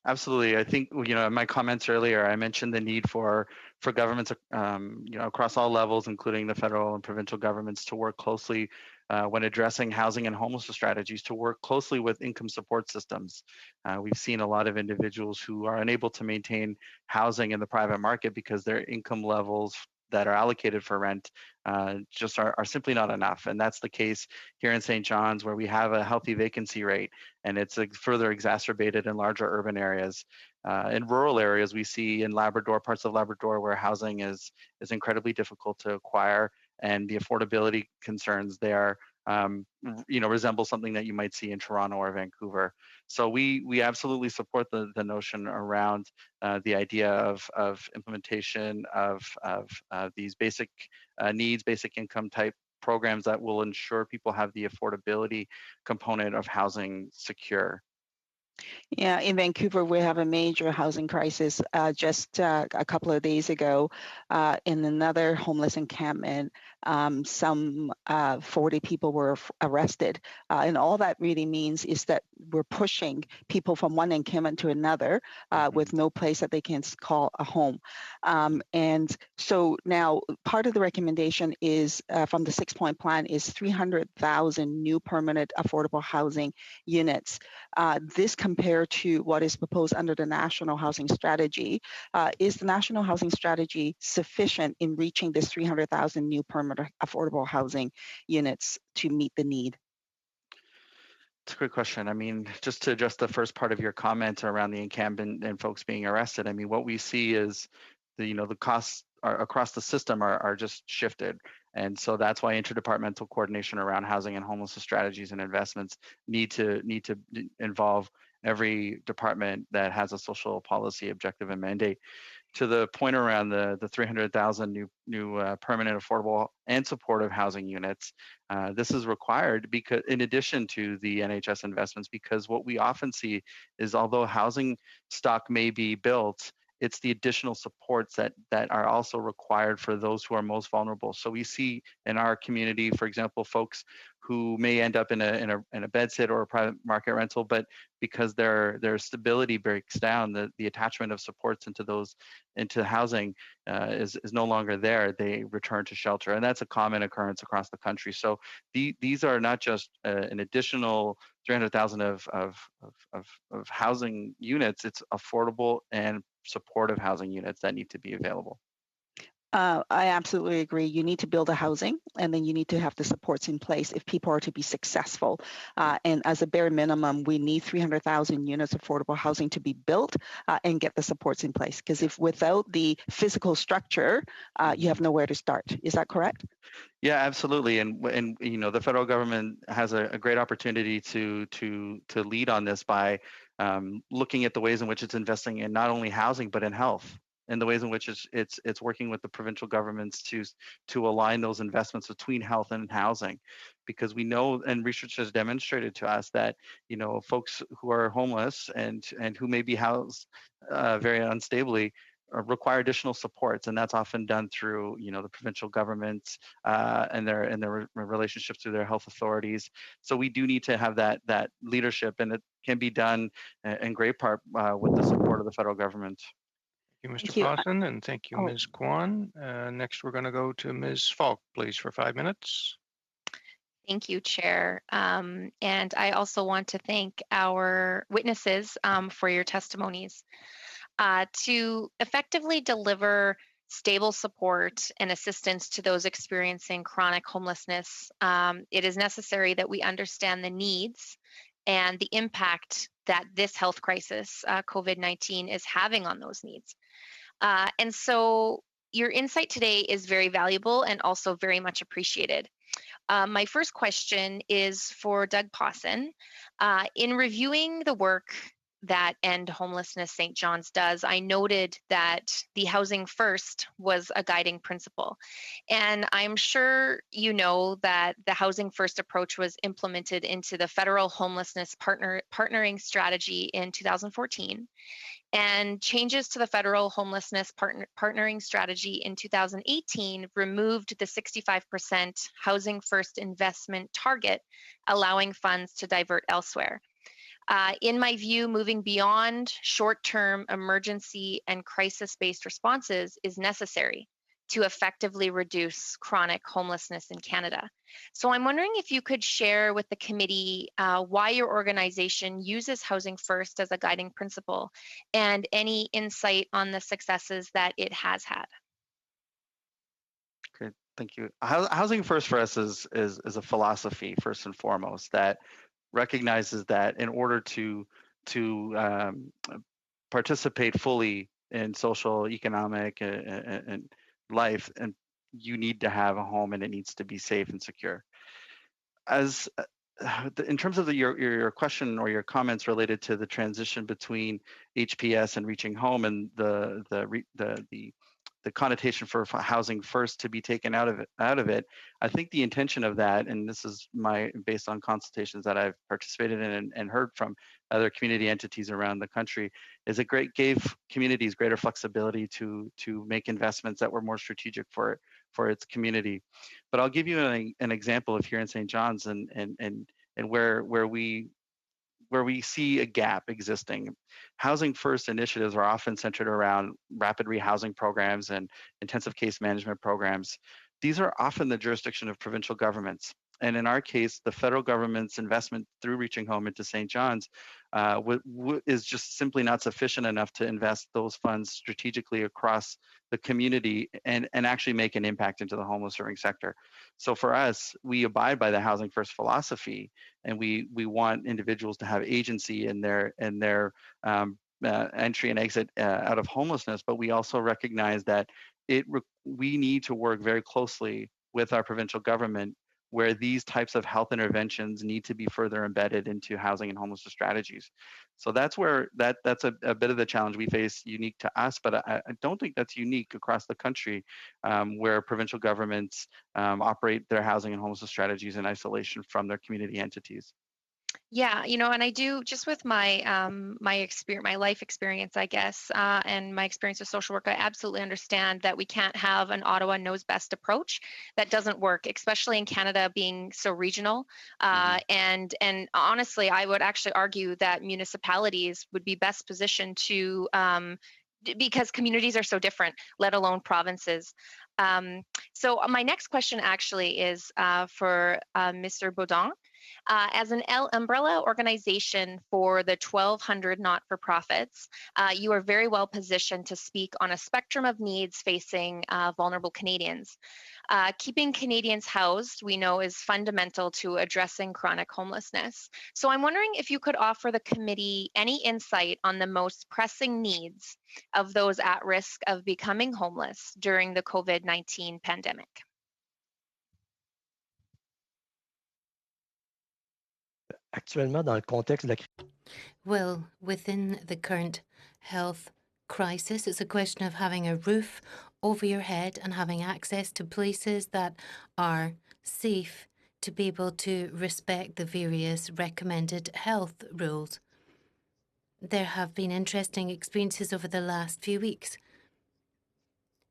Absolutely. I think, in my comments earlier, I mentioned the need for governments, across all levels, including the federal and provincial governments, to work closely when addressing housing and homelessness strategies, to work closely with income support systems. We've seen a lot of individuals who are unable to maintain housing in the private market because their income levels that are allocated for rent just are simply not enough. And that's the case here in St. John's, where we have a healthy vacancy rate, and it's further exacerbated in larger urban areas. In rural areas, we see in Labrador, parts of Labrador, where housing is incredibly difficult to acquire, and the affordability concerns there resemble something that you might see in Toronto or Vancouver. So we absolutely support the notion around the idea of implementation of these basic needs, basic income type programs that will ensure people have the affordability component of housing secure. Yeah, in Vancouver, we have a major housing crisis. Just a couple of days ago, in another homeless encampment, some 40 people were arrested. And all that really means is that we're pushing people from one encampment to another with no place that they can call a home. And so now part of the recommendation is from the 6-point plan is 300,000 new permanent affordable housing units. This compared to what is proposed under the National Housing Strategy. Is the National Housing Strategy sufficient in reaching this 300,000 new permanent affordable housing units to meet the need? It's a great question. I mean, just to address the first part of your comment around the encampment and folks being arrested, I mean, what we see is the costs across the system are just shifted. And so that's why interdepartmental coordination around housing and homelessness strategies and investments need to involve every department that has a social policy objective and mandate. To the point around the 300,000 new permanent, affordable, and supportive housing units, this is required because, in addition to the NHS investments, because what we often see is, although housing stock may be built it's the additional supports that are also required for those who are most vulnerable. So we see in our community, for example, folks who may end up in a bed sit or a private market rental, but because their stability breaks down, the attachment of supports into housing is no longer there. They return to shelter, and that's a common occurrence across the country. So these are not just an additional 300,000 of housing units. It's affordable and supportive housing units that need to be available. I absolutely agree. You need to build a housing, and then you need to have the supports in place if people are to be successful. And as a bare minimum, we need 300,000 units of affordable housing to be built and get the supports in place. Because if without the physical structure, you have nowhere to start. Is that correct? Yeah, absolutely. And you know, the federal government has a great opportunity to lead on this by looking at the ways in which it's investing in not only housing but in health, and the ways in which it's working with the provincial governments to align those investments between health and housing, because we know, and research has demonstrated to us, that you know, folks who are homeless and who may be housed very unstably require additional supports, and that's often done through, you know, the provincial governments and their relationships to their health authorities. So we do need to have that leadership, and it can be done in great part with the support of the federal government. Thank you, Mr. Pawson, and thank you, Ms. Kwan. Next, we're going to go to Ms. Falk, please, for 5 minutes. Thank you, Chair. And I also want to thank our witnesses for your testimonies. To effectively deliver stable support and assistance to those experiencing chronic homelessness, it is necessary that we understand the needs and the impact that this health crisis, COVID-19, is having on those needs. And so your insight today is very valuable and also very much appreciated. My first question is for Doug Pawson. In reviewing the work that End Homelessness St. John's does, I noted that the housing first was a guiding principle. And I'm sure you know that the housing first approach was implemented into the federal homelessness partnering strategy in 2014. And changes to the federal homelessness partnering strategy in 2018 removed the 65% housing first investment target, allowing funds to divert elsewhere. In my view, moving beyond short-term emergency and crisis-based responses is necessary to effectively reduce chronic homelessness in Canada. So I'm wondering if you could share with the committee why your organization uses Housing First as a guiding principle, and any insight on the successes that it has had. Great, thank you. Housing First for us is a philosophy, first and foremost, that recognizes that in order to participate fully in social, economic, and life, and you need to have a home, and it needs to be safe and secure. As in terms of your question or your comments related to the transition between HPS and reaching home, and the connotation for housing first to be taken out of it, I think the intention of that, and this is based on consultations that I've participated in and heard from other community entities around the country, is it gave communities greater flexibility to make investments that were more strategic for its community. But I'll give you an example of here in St. John's and where we see a gap existing. Housing First initiatives are often centered around rapid rehousing programs and intensive case management programs. These are often the jurisdiction of provincial governments. And in our case, the federal government's investment through Reaching Home into St. John's is just simply not sufficient enough to invest those funds strategically across the community and actually make an impact into the homeless serving sector. So for us, we abide by the Housing First philosophy, and we want individuals to have agency in their entry and exit out of homelessness, but we also recognize that we need to work very closely with our provincial government, where these types of health interventions need to be further embedded into housing and homelessness strategies. So that's where that's a bit of the challenge we face, unique to us, but I don't think that's unique across the country, where provincial governments operate their housing and homelessness strategies in isolation from their community entities. Yeah, and I do just with my my experience, my life experience, I guess, and my experience with social work. I absolutely understand that we can't have an Ottawa knows best approach. That doesn't work, especially in Canada being so regional. And honestly, I would actually argue that municipalities would be best positioned to. Because communities are so different, let alone provinces. So my next question actually is for Mr. Baudouin. As an umbrella organization for the 1,200 not-for-profits, you are very well positioned to speak on a spectrum of needs facing vulnerable Canadians. Keeping Canadians housed, we know, is fundamental to addressing chronic homelessness. So I'm wondering if you could offer the committee any insight on the most pressing needs of those at risk of becoming homeless during the COVID-19 pandemic. Actuellement, dans le contexte de la Well, within the current health crisis, it's a question of having a roof over your head and having access to places that are safe to be able to respect the various recommended health rules. There have been interesting experiences over the last few weeks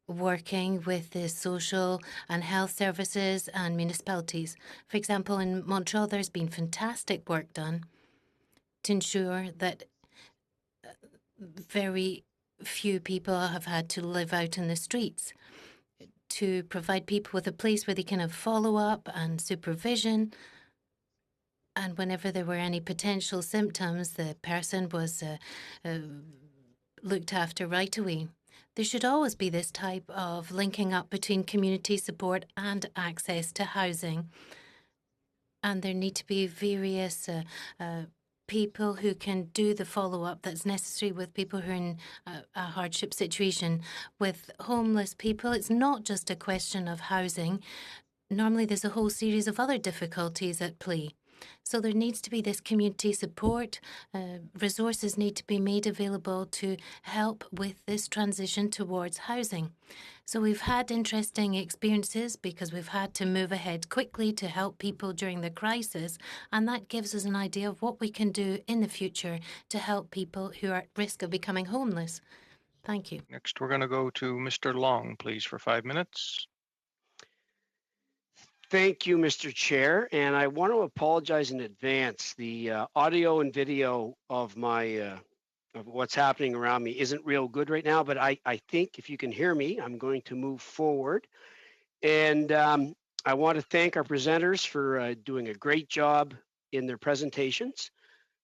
working with the social and health services and municipalities. For example, in Montreal, there's been fantastic work done to ensure that very few people have had to live out in the streets, to provide people with a place where they can have follow-up and supervision. And whenever there were any potential symptoms, the person was looked after right away. There should always be this type of linking up between community support and access to housing. And there need to be various people who can do the follow-up that's necessary with people who are in a hardship situation. With homeless people, it's not just a question of housing. Normally, there's a whole series of other difficulties at play. So there needs to be this community support. Resources need to be made available to help with this transition towards housing. So we've had interesting experiences because we've had to move ahead quickly to help people during the crisis. And that gives us an idea of what we can do in the future to help people who are at risk of becoming homeless. Thank you. Next, we're going to go to Mr. Long, please, for 5 minutes. Thank you, Mr. Chair, and I want to apologize in advance. The audio and video of my of what's happening around me isn't real good right now, but I think if you can hear me, I'm going to move forward. And I want to thank our presenters for doing a great job in their presentations.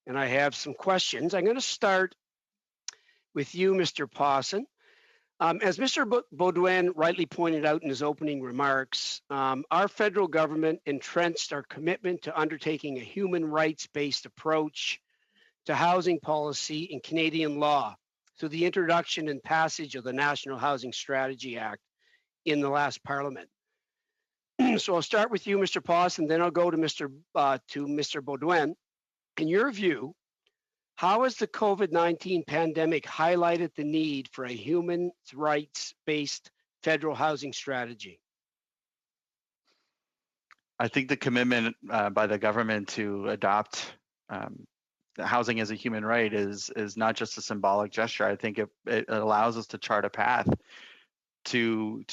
And I have some questions. I'm going to start with you, Mr. Pawson. As Mr. Baudouin rightly pointed out in his opening remarks, our federal government entrenched our commitment to undertaking a human rights-based approach to housing policy in Canadian law through the introduction and passage of the National Housing Strategy Act in the last Parliament. So I'll start with you, Mr. Pawson, then I'll go to Mr. Baudouin. In your view, how has the COVID-19 pandemic highlighted the need for a human rights-based federal housing strategy? I think the commitment by the government to adopt housing as a human right is not just a symbolic gesture. I think it allows us to chart a path to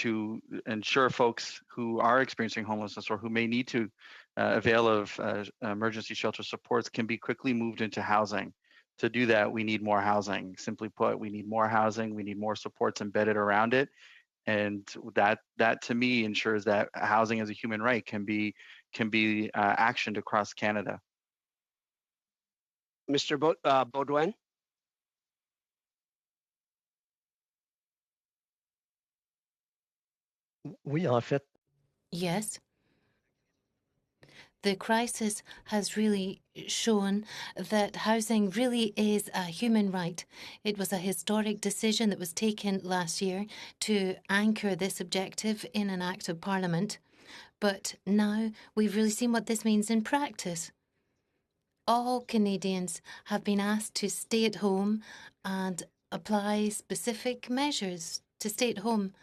ensure folks who are experiencing homelessness or who may need to avail of emergency shelter supports can be quickly moved into housing. To do that, we need more housing. Simply put, we need more housing. We need more supports embedded around it, and that to me ensures that housing as a human right can be actioned across Canada. Mr. Baudouin? Oui, en fait. Yes. The crisis has really shown that housing really is a human right. It was a historic decision that was taken last year to anchor this objective in an Act of Parliament. But now we've really seen what this means in practice. All Canadians have been asked to stay at home and apply specific measures to stay at home.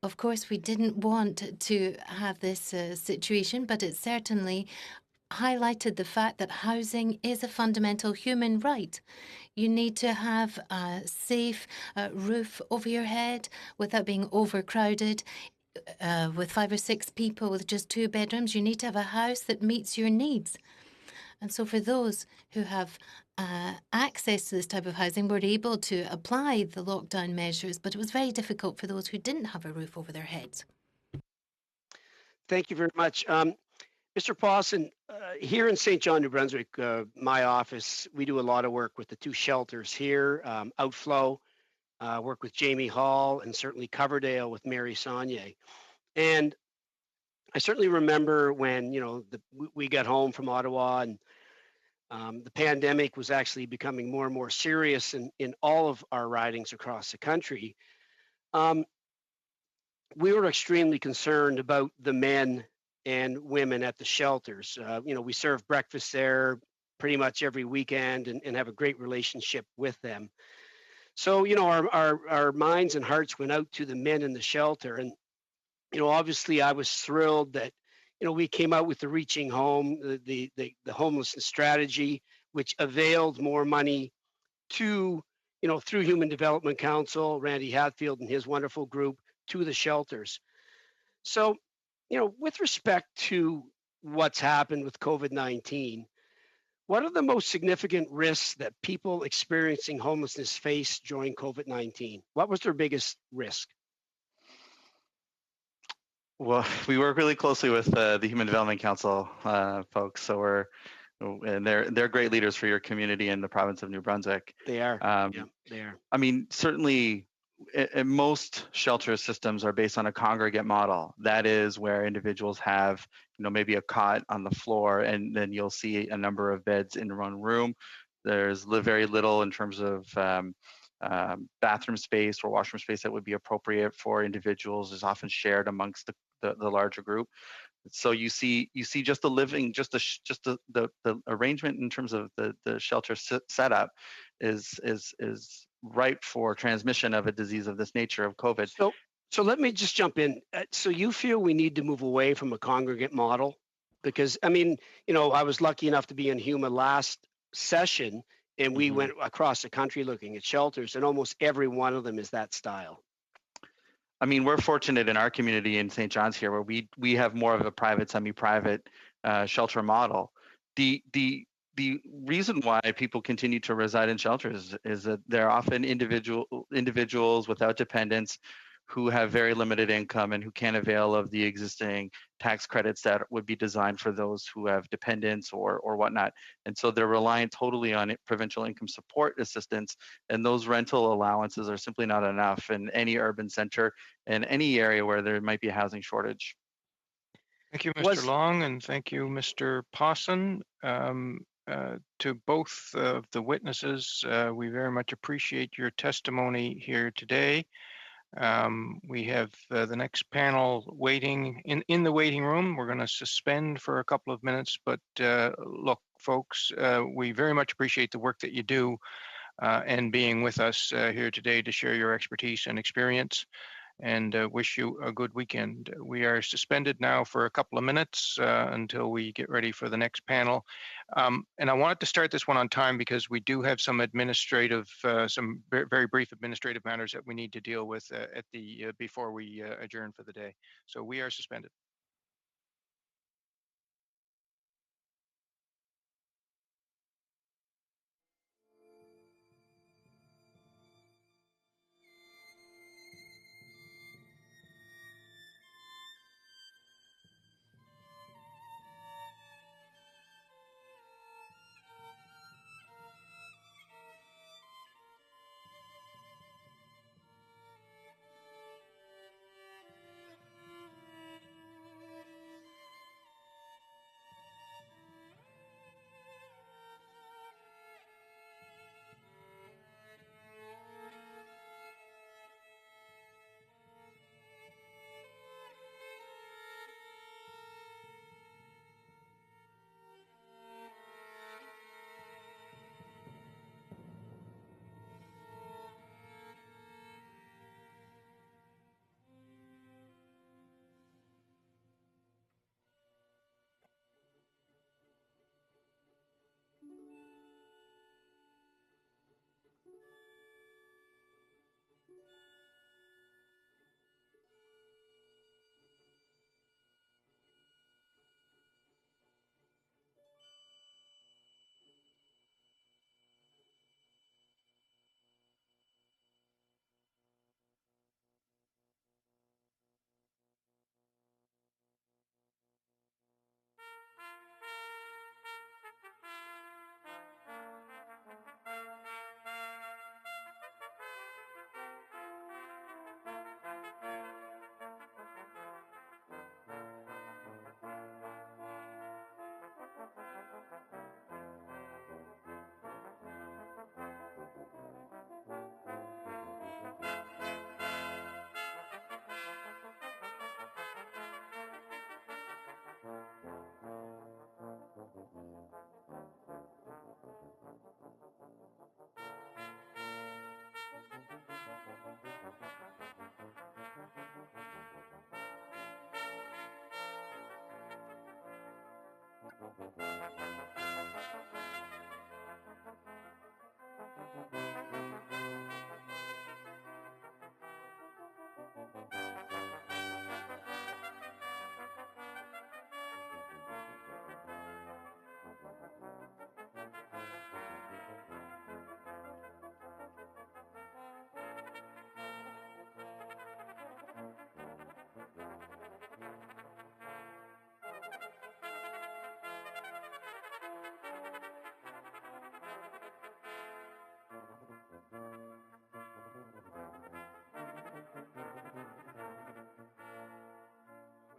Of course, we didn't want to have this situation, but it certainly highlighted the fact that housing is a fundamental human right. You need to have a safe roof over your head without being overcrowded. With 5 or 6 people with just 2 bedrooms, you need to have a house that meets your needs. And so for those who have access to this type of housing, were able to apply the lockdown measures, but it was very difficult for those who didn't have a roof over their heads. Thank you very much. Mr. Pawson, here in St. John, New Brunswick, my office, we do a lot of work with the 2 shelters here, Outflow, work with Jamie Hall, and certainly Coverdale with Mary Saunier. And I certainly remember when, we got home from Ottawa and the pandemic was actually becoming more and more serious in all of our ridings across the country. We were extremely concerned about the men and women at the shelters. We serve breakfast there pretty much every weekend and have a great relationship with them. So, our minds and hearts went out to the men in the shelter. And, obviously I was thrilled that, we came out with the Reaching Home, the homelessness strategy, which availed more money to, through Human Development Council, Randy Hatfield and his wonderful group, to the shelters. So, with respect to what's happened with COVID-19, what are the most significant risks that people experiencing homelessness face during COVID-19? What was their biggest risk? Well, we work really closely with the Human Development Council folks, so they're great leaders for your community in the province of New Brunswick. They are. Yeah, they are. I mean, certainly, most shelter systems are based on a congregate model. That is where individuals have, maybe a cot on the floor, and then you'll see a number of beds in one room. There's very little in terms of bathroom space or washroom space that would be appropriate for individuals. Is often shared amongst the larger group. So you see just the living, just the arrangement in terms of the shelter setup is ripe for transmission of a disease of this nature, of COVID. So let me just jump in. So you feel we need to move away from a congregate model? Because I mean, I was lucky enough to be in HUMA last session, and we went across the country looking at shelters, and almost every one of them is that style. I mean, we're fortunate in our community in St. John's here, where we have more of a private, semi-private shelter model. The reason why people continue to reside in shelters is that they're often individuals without dependents who have very limited income and who can't avail of the existing tax credits that would be designed for those who have dependents or whatnot. And so they're reliant totally on provincial income support assistance, and those rental allowances are simply not enough in any urban center and any area where there might be a housing shortage. Thank you, Mr. Long, and thank you, Mr. Pawson. To both of the witnesses, we very much appreciate your testimony here today. We have the next panel waiting in the waiting room. We're going to suspend for a couple of minutes, but look, folks, we very much appreciate the work that you do and being with us here today to share your expertise and experience, and wish you a good weekend. We are suspended now for a couple of minutes until we get ready for the next panel. And I wanted to start this one on time because we do have some administrative, some very brief administrative matters that we need to deal with before we adjourn for the day. So we are suspended.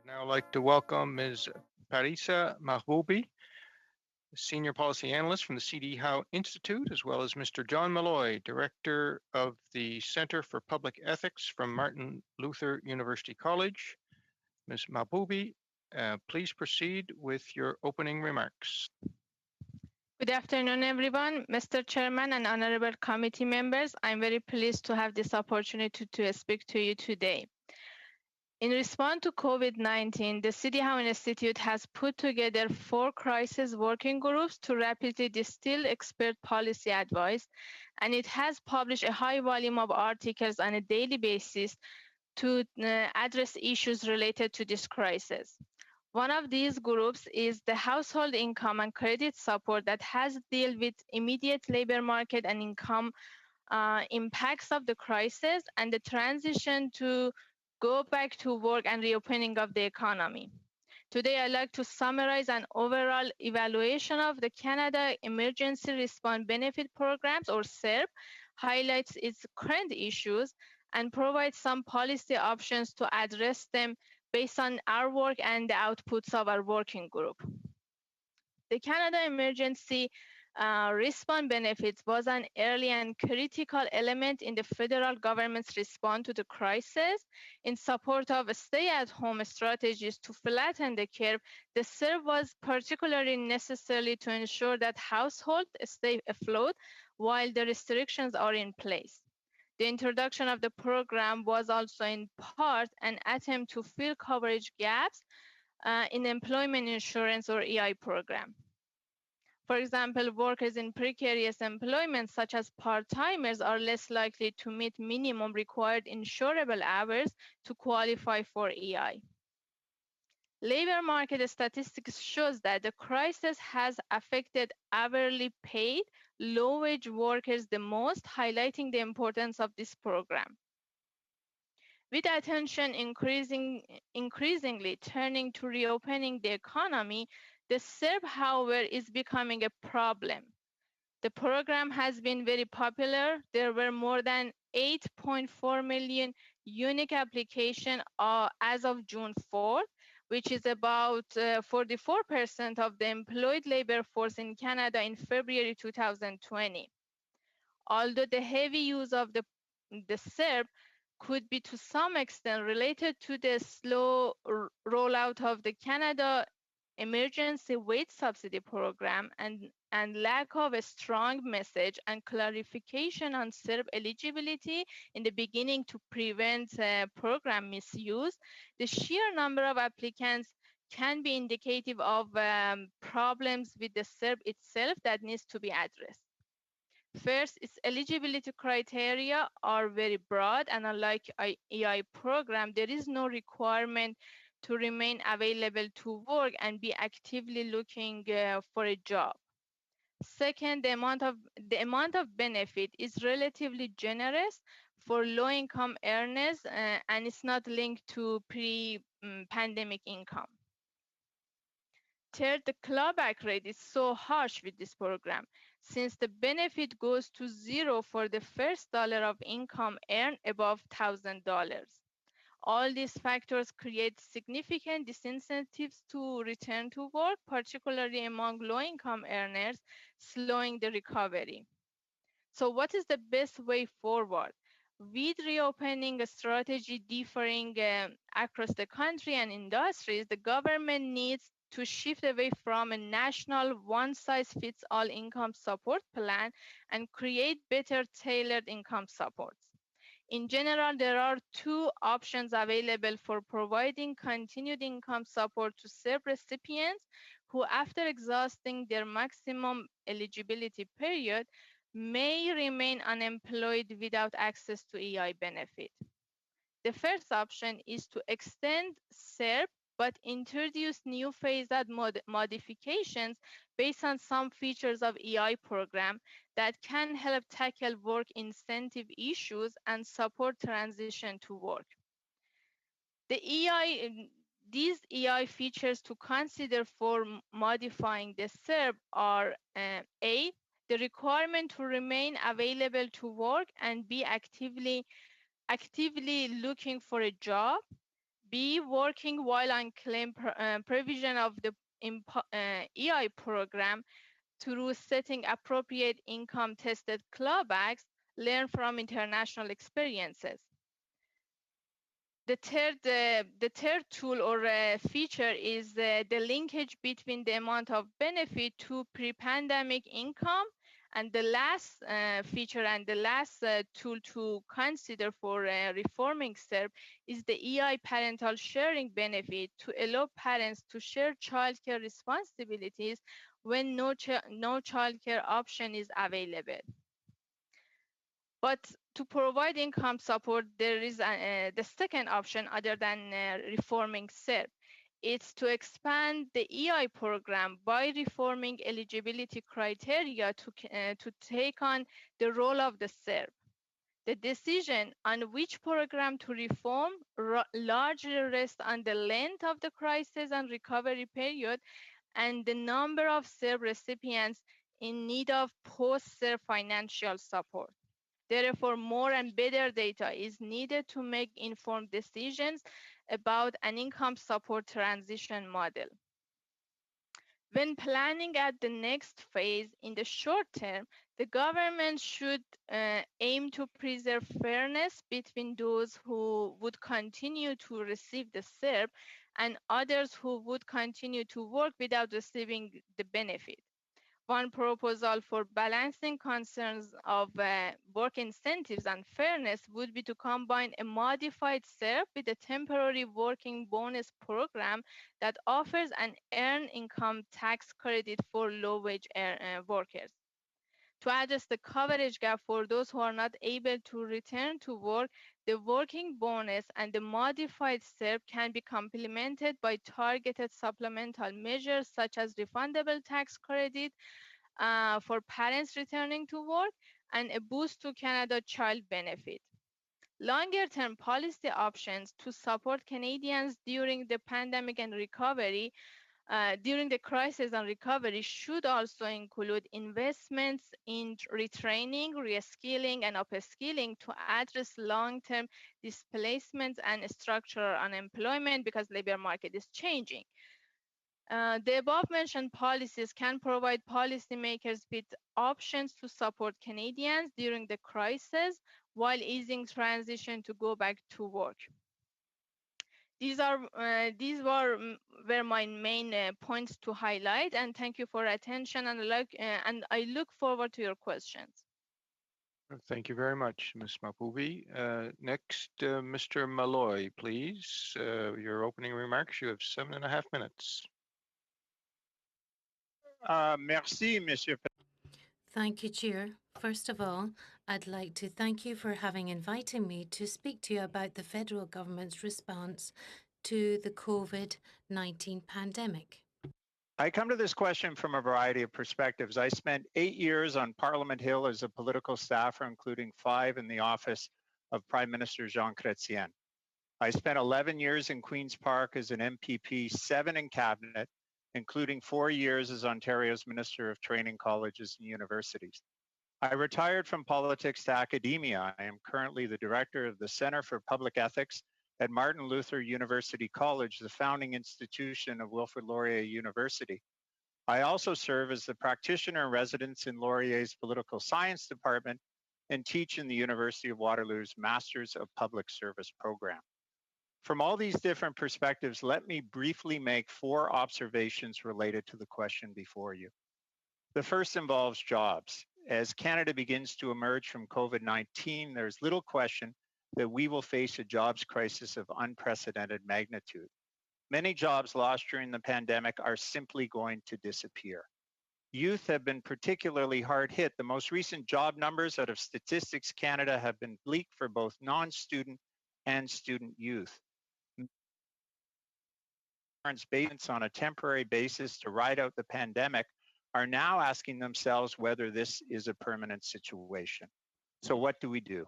Would now like to welcome Ms. Parisa Mahboubi, Senior Policy Analyst from the C.D. Howe Institute, as well as Mr. John Malloy, Director of the Center for Public Ethics from Martin Luther University College. Ms. Mahboubi, please proceed with your opening remarks. Good afternoon, everyone. Mr. Chairman and honorable committee members, I'm very pleased to have this opportunity to speak to you today. In response to COVID-19, the C.D. Howe Institute has put together 4 crisis working groups to rapidly distill expert policy advice, and it has published a high volume of articles on a daily basis to address issues related to this crisis. One of these groups is the household income and credit support that has dealt with immediate labor market and income impacts of the crisis and the transition to go back to work and reopening of the economy. Today, I'd like to summarize an overall evaluation of the Canada Emergency Response Benefit Programs, or CERB, highlights its current issues, and provide some policy options to address them based on our work and the outputs of our working group. The Canada Emergency Response Benefits was an early and critical element in the federal government's response to the crisis. In support of stay-at-home strategies to flatten the curve, the CERB was particularly necessary to ensure that households stay afloat while the restrictions are in place. The introduction of the program was also in part an attempt to fill coverage gaps in employment insurance or EI program. For example, workers in precarious employment, such as part-timers, are less likely to meet minimum required insurable hours to qualify for EI. Labor market statistics shows that the crisis has affected hourly paid, low-wage workers the most, highlighting the importance of this program. With attention increasingly turning to reopening the economy, the CERB, however, is becoming a problem. The program has been very popular. There were more than 8.4 million unique applications as of June 4th, which is about 44% of the employed labor force in Canada in February 2020. Although the heavy use of the CERB could be to some extent related to the slow rollout of the Canada Emergency Wage Subsidy Program and lack of a strong message and clarification on CERB eligibility in the beginning to prevent program misuse, the sheer number of applicants can be indicative of problems with the CERB itself that needs to be addressed. First, its eligibility criteria are very broad, and unlike EI program, there is no requirement to remain available to work and be actively looking for a job. Second, the amount of benefit is relatively generous for low-income earners, and it's not linked to pre-pandemic income. Third, the clawback rate is so harsh with this program, since the benefit goes to zero for the first dollar of income earned above $1,000. All these factors create significant disincentives to return to work, particularly among low-income earners, slowing the recovery. So what is the best way forward? With reopening a strategy differing across the country and industries, the government needs to shift away from a national one-size-fits-all income support plan and create better tailored income supports. In general, there are 2 options available for providing continued income support to CERB recipients. who, after exhausting their maximum eligibility period, may remain unemployed without access to EI benefit. The first option is to extend SERP but introduce new phase-out modifications based on some features of EI program that can help tackle work incentive issues and support transition to work. These EI features to consider for modifying the SERP are A, the requirement to remain available to work and be actively looking for a job. B, working while on claim provision of the EI program through setting appropriate income tested clawbacks, learn from international experiences. The third tool or feature is the linkage between the amount of benefit to pre-pandemic income. And the last feature and the last tool to consider for reforming SERP is the EI parental sharing benefit to allow parents to share childcare responsibilities when no childcare option is available. But to provide income support, there is the second option other than reforming SERP. It's to expand the EI program by reforming eligibility criteria to take on the role of the SERP. The decision on which program to reform largely rests on the length of the crisis and recovery period and the number of SERP recipients in need of post-SERP financial support. Therefore, more and better data is needed to make informed decisions about an income support transition model. When planning at the next phase in the short term, the government should aim to preserve fairness between those who would continue to receive the SERP and others who would continue to work without receiving the benefit. One proposal for balancing concerns of work incentives and fairness would be to combine a modified SERP with a temporary working bonus program that offers an earned income tax credit for low-wage workers. To address the coverage gap for those who are not able to return to work, the working bonus and the modified SERP can be complemented by targeted supplemental measures such as refundable tax credit for parents returning to work and a boost to Canada Child Benefit. Longer-term policy options to support Canadians during the pandemic and recovery during the crisis and recovery should also include investments in retraining, reskilling, and upskilling to address long-term displacement and structural unemployment because labor market is changing. The above-mentioned policies can provide policymakers with options to support Canadians during the crisis while easing transition to go back to work. These were my main points to highlight, and thank you for attention. And I look forward to your questions. Thank you very much, Ms. Mapubi. Next, Mr. Malloy, please. Your opening remarks. You have 7.5 minutes. Merci, Monsieur. Thank you, Chair. First of all, I'd like to thank you for having invited me to speak to you about the federal government's response to the COVID-19 pandemic. I come to this question from a variety of perspectives. I spent 8 years on Parliament Hill as a political staffer, including 5 in the office of Prime Minister Jean Chrétien. I spent 11 years in Queen's Park as an MPP, 7 in cabinet, including 4 years as Ontario's Minister of Training Colleges and Universities. I retired from politics to academia. I am currently the director of the Center for Public Ethics at Martin Luther University College, the founding institution of Wilfrid Laurier University. I also serve as the practitioner in residence in Laurier's Political Science Department and teach in the University of Waterloo's Masters of Public Service program. From all these different perspectives, let me briefly make 4 observations related to the question before you. The first involves jobs. As Canada begins to emerge from COVID-19, there's little question that we will face a jobs crisis of unprecedented magnitude. Many jobs lost during the pandemic are simply going to disappear. Youth have been particularly hard hit. The most recent job numbers out of Statistics Canada have been bleak for both non-student and student youth. Parents on a temporary basis to ride out the pandemic are now asking themselves whether this is a permanent situation. So what do we do?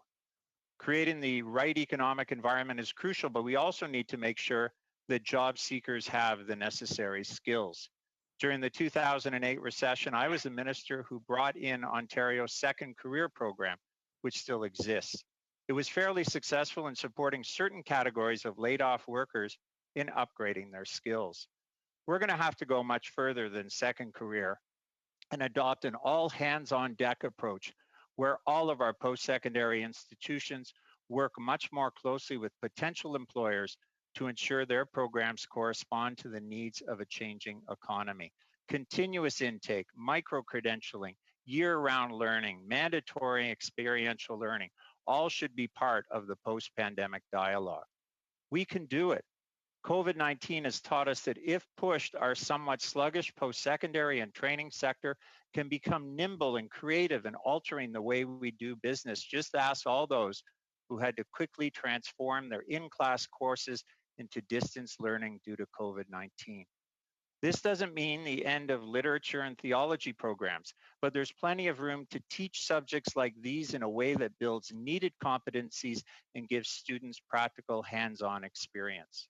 Creating the right economic environment is crucial, but we also need to make sure that job seekers have the necessary skills. During the 2008 recession, I was the minister who brought in Ontario's second career program, which still exists. It was fairly successful in supporting certain categories of laid off workers in upgrading their skills. We're going to have to go much further than second career and adopt an all hands on deck approach where all of our post-secondary institutions work much more closely with potential employers to ensure their programs correspond to the needs of a changing economy. Continuous intake, micro-credentialing, year-round learning, mandatory experiential learning, all should be part of the post-pandemic dialogue. We can do it. COVID-19 has taught us that if pushed, our somewhat sluggish post-secondary and training sector can become nimble and creative in altering the way we do business. Just ask all those who had to quickly transform their in-class courses into distance learning due to COVID-19. This doesn't mean the end of literature and theology programs, but there's plenty of room to teach subjects like these in a way that builds needed competencies and gives students practical hands-on experience.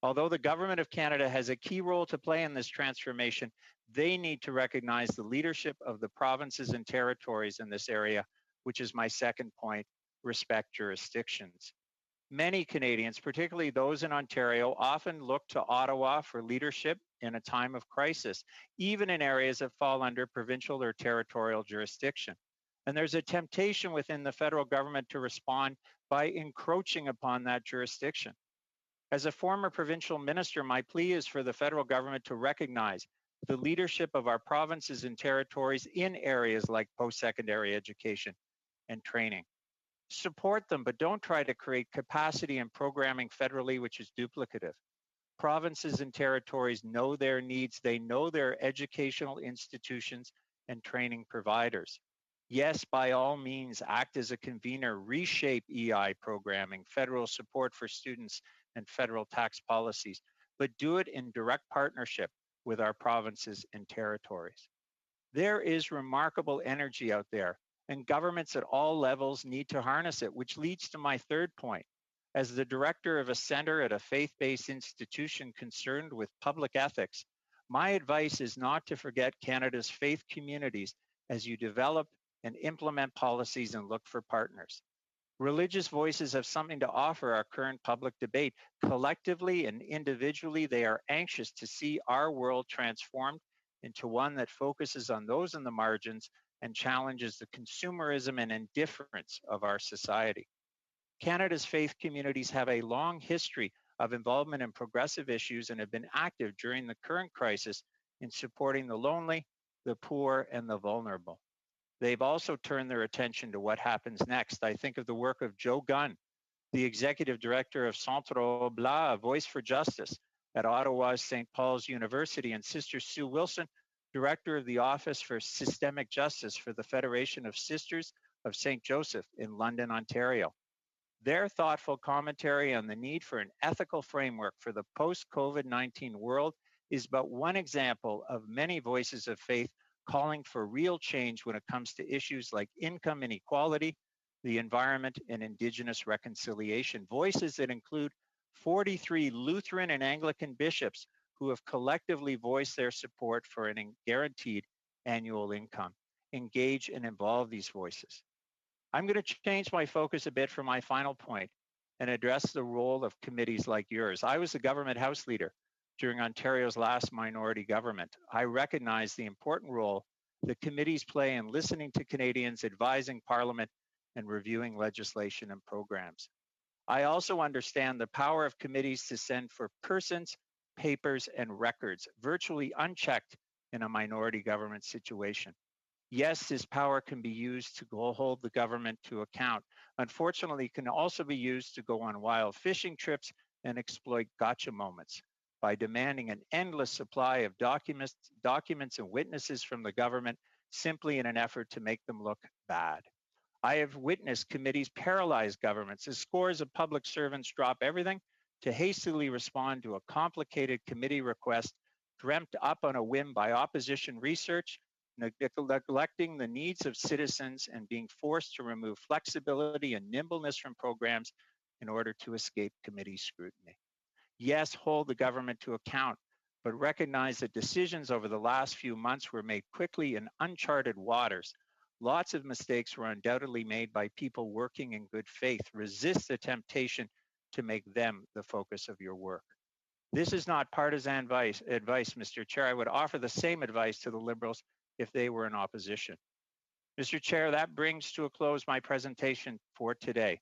Although the Government of Canada has a key role to play in this transformation, they need to recognize the leadership of the provinces and territories in this area, which is my second point, respect jurisdictions. Many Canadians, particularly those in Ontario, often look to Ottawa for leadership in a time of crisis, even in areas that fall under provincial or territorial jurisdiction. And there's a temptation within the federal government to respond by encroaching upon that jurisdiction. As a former provincial minister, my plea is for the federal government to recognize the leadership of our provinces and territories in areas like post-secondary education and training. Support them, but don't try to create capacity and programming federally, which is duplicative. Provinces and territories know their needs. They know their educational institutions and training providers. Yes, by all means, act as a convener, reshape EI programming, federal support for students, and federal tax policies, but do it in direct partnership with our provinces and territories. There is remarkable energy out there, and governments at all levels need to harness it, which leads to my third point. As the director of a center at a faith-based institution concerned with public ethics, my advice is not to forget Canada's faith communities as you develop and implement policies and look for partners. Religious voices have something to offer our current public debate. Collectively and individually, they are anxious to see our world transformed into one that focuses on those in the margins and challenges the consumerism and indifference of our society. Canada's faith communities have a long history of involvement in progressive issues and have been active during the current crisis in supporting the lonely, the poor, and the vulnerable. They've also turned their attention to what happens next. I think of the work of Joe Gunn, the executive director of Centre Oblat, a Voice for Justice at Ottawa's St. Paul's University, and Sister Sue Wilson, director of the Office for Systemic Justice for the Federation of Sisters of St. Joseph in London, Ontario. Their thoughtful commentary on the need for an ethical framework for the post-COVID-19 world is but one example of many voices of faith calling for real change when it comes to issues like income inequality, the environment, and Indigenous reconciliation. Voices that include 43 Lutheran and Anglican bishops who have collectively voiced their support for an guaranteed annual income. Engage and involve these voices. I'm going to change my focus a bit for my final point and address the role of committees like yours. I was the government house leader during Ontario's last minority government. I recognize the important role that committees play in listening to Canadians, advising Parliament, and reviewing legislation and programs. I also understand the power of committees to send for persons, papers, and records virtually unchecked in a minority government situation. Yes, this power can be used to hold the government to account. Unfortunately, it can also be used to go on wild fishing trips and exploit gotcha moments. by demanding an endless supply of documents and witnesses from the government simply in an effort to make them look bad. I have witnessed committees paralyze governments as scores of public servants drop everything to hastily respond to a complicated committee request dreamt up on a whim by opposition research, neglecting the needs of citizens and being forced to remove flexibility and nimbleness from programs in order to escape committee scrutiny. Yes, hold the government to account, but recognize that decisions over the last few months were made quickly in uncharted waters. Lots of mistakes were undoubtedly made by people working in good faith. Resist the temptation to make them the focus of your work. This is not partisan advice, Mr. Chair. I would offer the same advice to the Liberals if they were in opposition. Mr. Chair, that brings to a close my presentation for today.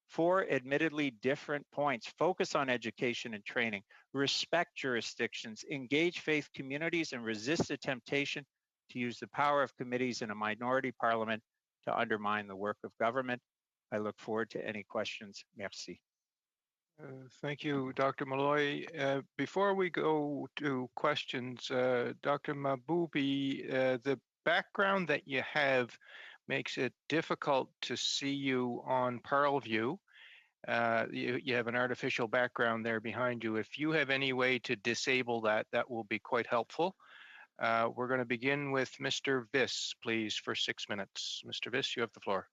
4 admittedly different points: focus on education and training, respect jurisdictions, engage faith communities, and resist the temptation to use the power of committees in a minority parliament to undermine the work of government. I look forward to any questions. Merci. Thank you, Dr. Malloy. Before we go to questions, Dr. Mahboubi, the background that you have makes it difficult to see you on ParlView. You have an artificial background there behind you. If you have any way to disable that, that will be quite helpful. We're going to begin with Mr. Viss, please, for 6 minutes. Mr. Viss, you have the floor.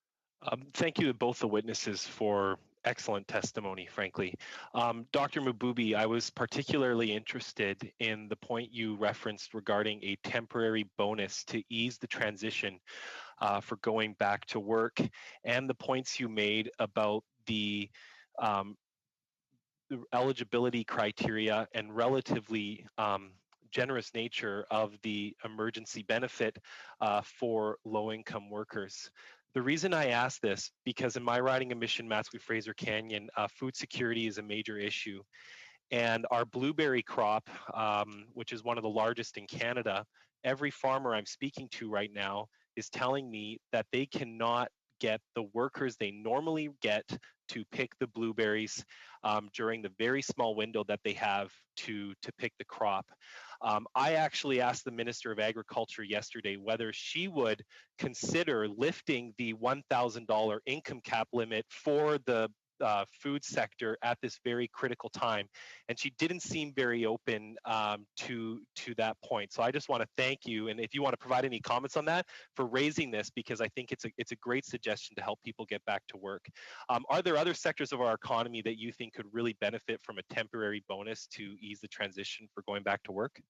Thank you to both the witnesses for excellent testimony, frankly. Dr. Mahboubi, I was particularly interested in the point you referenced regarding a temporary bonus to ease the transition for going back to work, and the points you made about the eligibility criteria and relatively generous nature of the emergency benefit for low-income workers. The reason I ask this, because in my riding of Mission Matsui-Fraser Canyon, food security is a major issue. And our blueberry crop, which is one of the largest in Canada, every farmer I'm speaking to right now is telling me that they cannot get the workers they normally get to pick the blueberries during the very small window that they have to pick the crop. I actually asked the Minister of Agriculture yesterday whether she would consider lifting the $1,000 income cap limit for the food sector at this very critical time, and she didn't seem very open to that point. So I just want to thank you, and if you want to provide any comments on that, for raising this, because I think it's a great suggestion to help people get back to work. Are there other sectors of our economy that you think could really benefit from a temporary bonus to ease the transition for going back to work?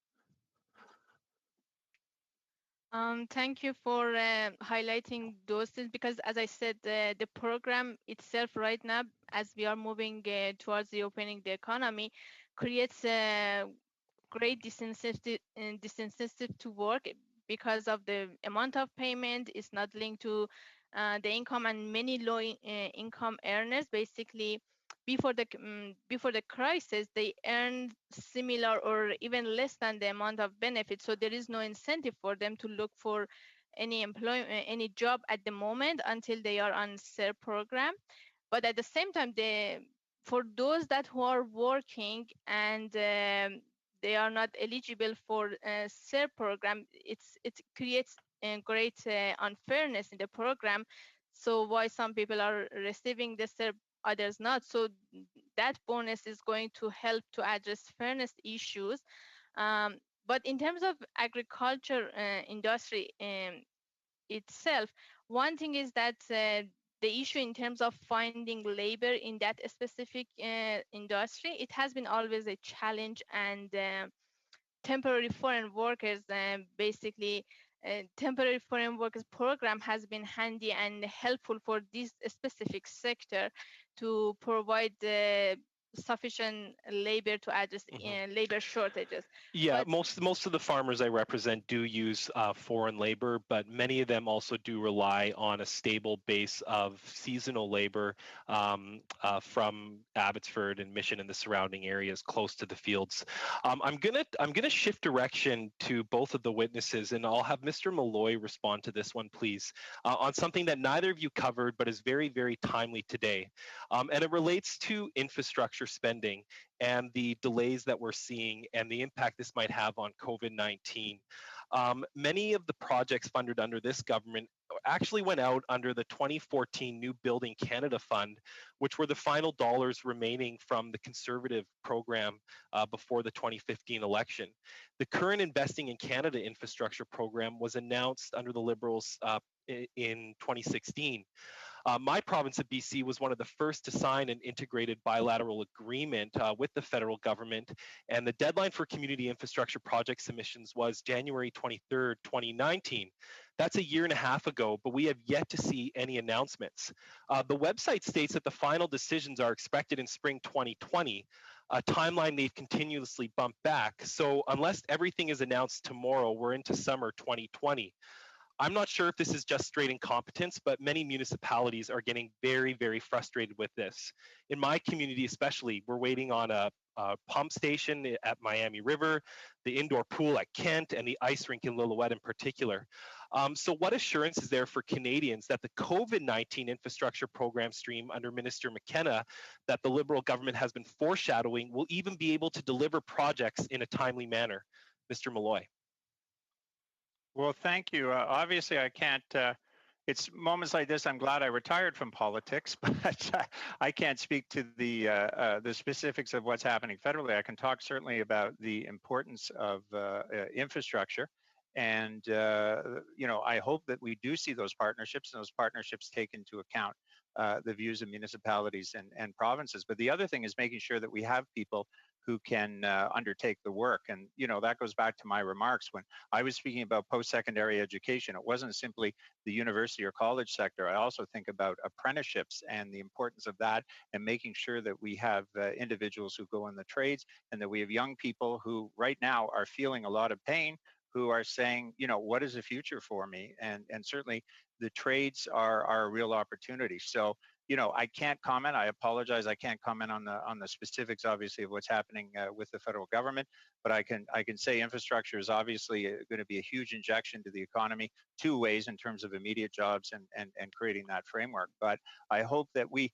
Thank you for highlighting those things, because as I said, the program itself right now, as we are moving towards the opening the economy, creates a great disincentive to work because of the amount of payment is not linked to the income, and many low income earners basically before the crisis, they earned similar or even less than the amount of benefits. So there is no incentive for them to look for any employment, any job at the moment until they are on SER program. But at the same time, for those that who are working and they are not eligible for SER program, it creates a great unfairness in the program. So why some people are receiving the SER, others not. So that bonus is going to help to address fairness issues. But in terms of agriculture industry itself, one thing is that the issue in terms of finding labor in that specific industry, it has been always a challenge, and temporary foreign workers basically temporary foreign workers program has been handy and helpful for this specific sector to provide sufficient labor to address labor shortages. Yeah, but most of the farmers I represent do use foreign labor, but many of them also do rely on a stable base of seasonal labor from Abbotsford and Mission and the surrounding areas close to the fields. I'm gonna shift direction to both of the witnesses, and I'll have Mr. Malloy respond to this one, please, on something that neither of you covered, but is very, very timely today, and it relates to infrastructure infrastructure spending and the delays that we're seeing and the impact this might have on COVID-19. Many of the projects funded under this government actually went out under the 2014 New Building Canada Fund, which were the final dollars remaining from the Conservative program before the 2015 election. The current Investing in Canada infrastructure program was announced under the Liberals in 2016. My province of BC was one of the first to sign an integrated bilateral agreement with the federal government, and the deadline for community infrastructure project submissions was January 23rd, 2019. That's a year and a half ago, but we have yet to see any announcements. The website states that the final decisions are expected in spring 2020, a timeline they've continuously bumped back. So unless everything is announced tomorrow, we're into summer 2020. I'm not sure if this is just straight incompetence, but many municipalities are getting very, very frustrated with this. In my community especially, we're waiting on a pump station at Miami River, the indoor pool at Kent, and the ice rink in Lillooet in particular. So what assurance is there for Canadians that the COVID-19 infrastructure program stream under Minister McKenna that the Liberal government has been foreshadowing will even be able to deliver projects in a timely manner? Mr. Malloy. Well, thank you. Obviously, I can't. It's moments like this. I'm glad I retired from politics, but I can't speak to the specifics of what's happening federally. I can talk certainly about the importance of infrastructure, and I hope that we do see those partnerships, and those partnerships take into account the views of municipalities and provinces. But the other thing is making sure that we have people who can undertake the work. And, that goes back to my remarks when I was speaking about post-secondary education. It wasn't simply the university or college sector. I also think about apprenticeships and the importance of that and making sure that we have individuals who go in the trades and that we have young people who right now are feeling a lot of pain, who are saying, what is the future for me? And certainly the trades are a real opportunity. So, I can't comment. I apologize. I can't comment on the specifics, obviously, of what's happening with the federal government. But I can say infrastructure is obviously going to be a huge injection to the economy, two ways in terms of immediate jobs and creating that framework. But I hope that we,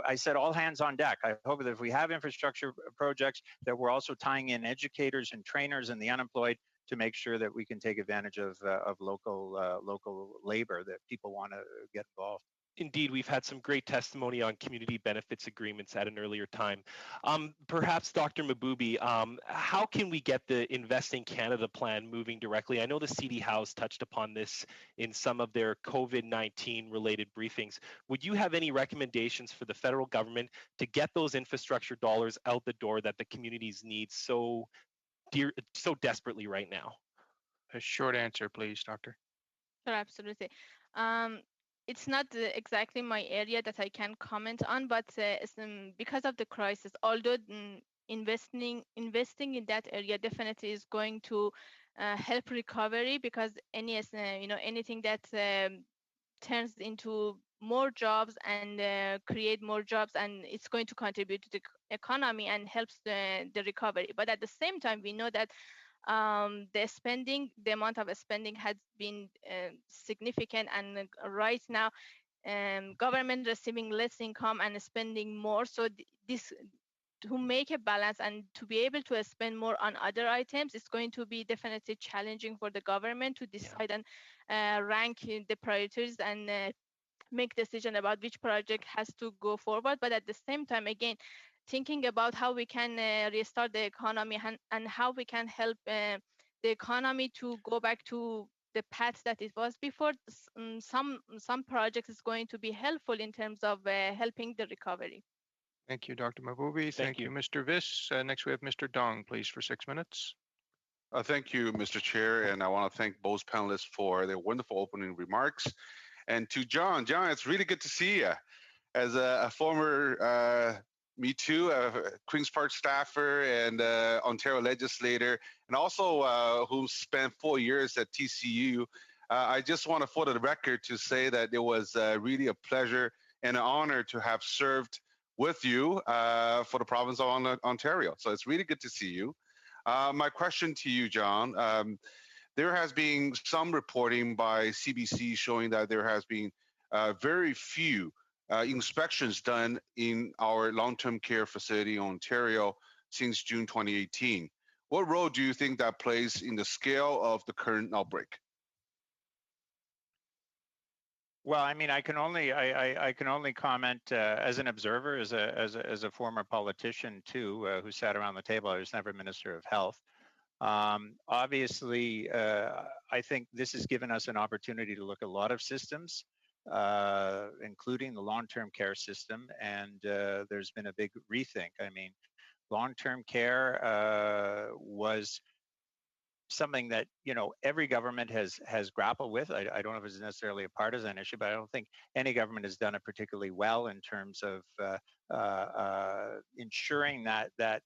I said all hands on deck. I hope that if we have infrastructure projects, that we're also tying in educators and trainers and the unemployed to make sure that we can take advantage of local labor, that people want to get involved. Indeed, we've had some great testimony on community benefits agreements at an earlier time. Perhaps Dr. Mahboubi, how can we get the Investing Canada plan moving directly? I know the CD House touched upon this in some of their COVID-19 related briefings. Would you have any recommendations for the federal government to get those infrastructure dollars out the door that the communities need so desperately right now? A short answer, please, Doctor. Sure, absolutely. It's not exactly my area that I can comment on, but because of the crisis, although investing in that area definitely is going to help recovery, because anything that turns into more jobs and create more jobs, and it's going to contribute to the economy and helps the recovery. But at the same time, we know that the amount of spending has been significant, and right now government receiving less income and spending more. So this, to make a balance and to be able to spend more on other items, it's going to be definitely challenging for the government to decide and rank the priorities and make decision about which project has to go forward. But at the same time, again, thinking about how we can restart the economy and how we can help the economy to go back to the path that it was before. Some projects is going to be helpful in terms of helping the recovery. Thank you, Dr. Mahboubi. Thank you, Mr. Viss. Next, we have Mr. Dong, please, for 6 minutes. Thank you, Mr. Chair, and I want to thank both panelists for their wonderful opening remarks. And to John, it's really good to see you. As a former Me Too, Queen's Park staffer and Ontario legislator, and also who spent 4 years at TCU. I just want to, for the record, to say that it was really a pleasure and an honor to have served with you for the province of Ontario. So it's really good to see you. My question to you, John, there has been some reporting by CBC showing that there has been very few inspections done in our long-term care facility in Ontario since June 2018. What role do you think that plays in the scale of the current outbreak? Well, I mean, I can only comment as an observer, as a former politician too, who sat around the table. I was never Minister of Health. Obviously, I think this has given us an opportunity to look at a lot of systems, including the long-term care system, and there's been a big rethink. I mean, long-term care was something that every government has grappled with. I don't know if it's necessarily a partisan issue, but I don't think any government has done it particularly well in terms of ensuring that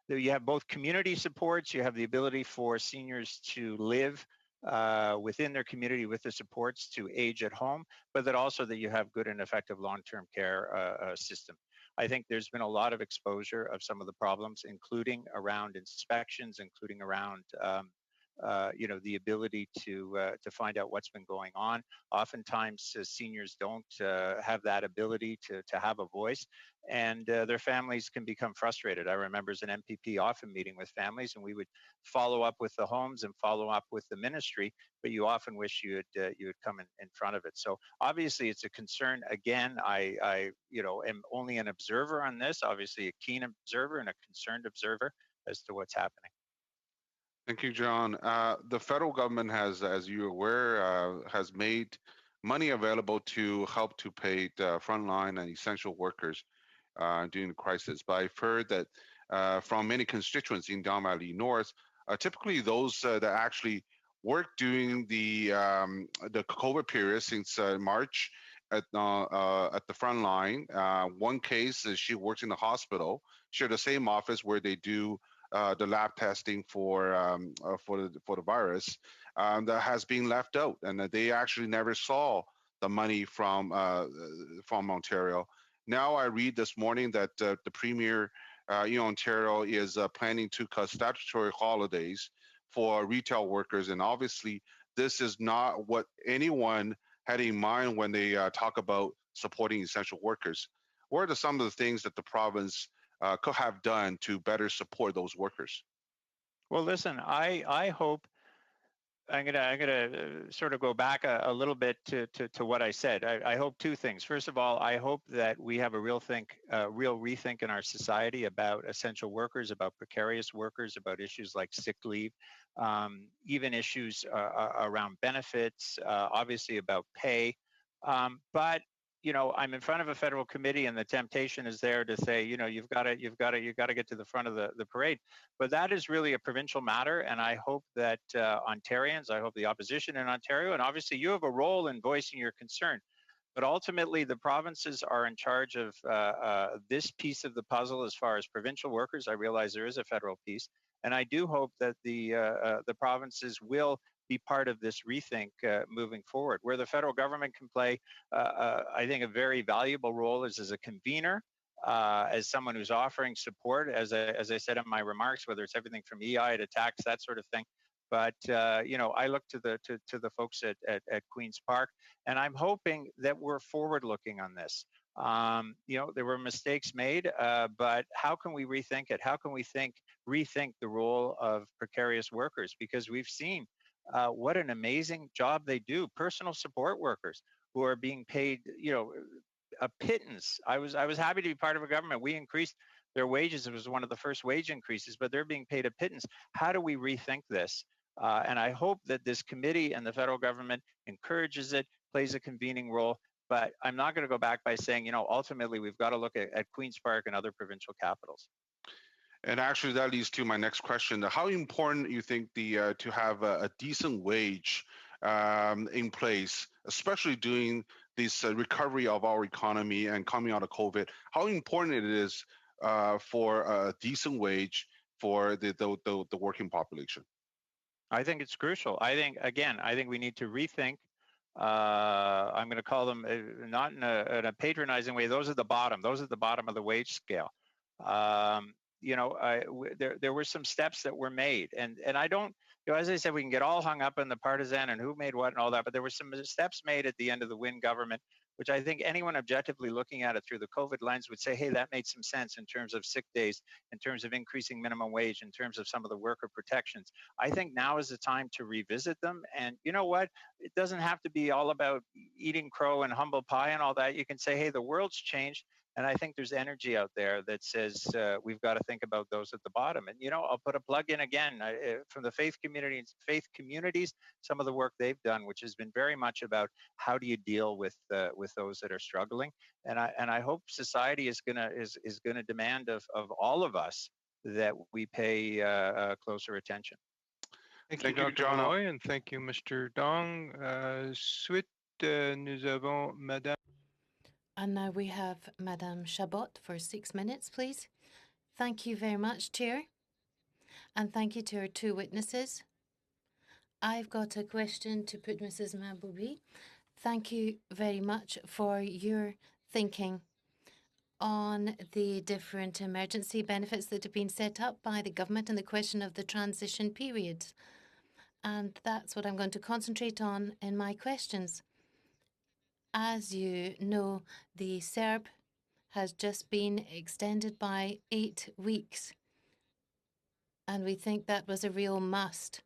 you have both community supports, you have the ability for seniors to live within their community with the supports to age at home, but that also that you have good and effective long-term care system. I think there's been a lot of exposure of some of the problems, including around inspections, including around the ability to find out what's been going on. Oftentimes, seniors don't have that ability to have a voice, and their families can become frustrated. I remember as an MPP often meeting with families, and we would follow up with the homes and follow up with the ministry, but you often wish you had come in front of it. So obviously, it's a concern. Again, I am only an observer on this. Obviously, a keen observer and a concerned observer as to what's happening. Thank you, John. The federal government has, as you're aware, has made money available to help to pay the frontline and essential workers during the crisis. But I've heard that from many constituents in Don Valley North, typically those that actually worked during the COVID period since March at the front line. One case is she works in the hospital. She had the same office where they do the lab testing for the virus that has been left out, and they actually never saw the money from Ontario. Now I read this morning that the Premier in Ontario is planning to cut statutory holidays for retail workers, and obviously this is not what anyone had in mind when they talk about supporting essential workers. What are some of the things that the province could have done to better support those workers? Well, listen, I hope I'm gonna sort of go back a little bit to what I said. I hope two things. First of all, I hope that we have a real rethink in our society about essential workers, about precarious workers, about issues like sick leave, even issues around benefits, obviously about pay. But I'm in front of a federal committee, and the temptation is there to say, you've got to get to the front of the parade. But that is really a provincial matter, and I hope that Ontarians, I hope the opposition in Ontario, and obviously you have a role in voicing your concern. But ultimately, the provinces are in charge of this piece of the puzzle as far as provincial workers. I realize there is a federal piece, and I do hope that the provinces will be part of this rethink moving forward. Where the federal government can play, I think, a very valuable role is as a convener, as someone who's offering support, as I said in my remarks, whether it's everything from EI to tax, that sort of thing. But I look to the folks at Queen's Park, and I'm hoping that we're forward-looking on this. There were mistakes made, but how can we rethink it? How can we rethink the role of precarious workers? Because we've seen what an amazing job they do. Personal support workers who are being paid, a pittance. I was happy to be part of a government. We increased their wages. It was one of the first wage increases, but they're being paid a pittance. How do we rethink this? And I hope that this committee and the federal government encourages it, plays a convening role. But I'm not going to go back by saying, ultimately we've got to look at Queen's Park and other provincial capitals. And actually, that leads to my next question: how important you think to have a decent wage in place, especially during this recovery of our economy and coming out of COVID? How important it is for a decent wage for the working population? I think it's crucial. I think we need to rethink. I'm going to call them, not in a patronizing way, those at the bottom. Those at the bottom of the wage scale. There were some steps that were made, and I don't, as I said, we can get all hung up in the partisan and who made what and all that, but there were some steps made at the end of the Wynne government which I think anyone objectively looking at it through the COVID lens would say, hey, that made some sense in terms of sick days, in terms of increasing minimum wage, in terms of some of the worker protections. I think now is the time to revisit them. And you know what? It doesn't have to be all about eating crow and humble pie and all that. You can say, hey, the world's changed. And I think there's energy out there that says we've got to think about those at the bottom. And you know, I'll put a plug in again from the faith communities, some of the work they've done, which has been very much about how do you deal with those that are struggling. And I hope society is gonna demand of all of us that we pay closer attention. Thank you, Dr. John. Malloy, and thank you, Mr. Dong. Suite, nous avons Madame. And now we have Madame Chabot for 6 minutes, please. Thank you very much, Chair. And thank you to our two witnesses. I've got a question to put Mrs. Mahboubi. Thank you very much for your thinking on the different emergency benefits that have been set up by the government and the question of the transition periods. And that's what I'm going to concentrate on in my questions. As you know, the CERB has just been extended by 8 weeks. And we think that was a real must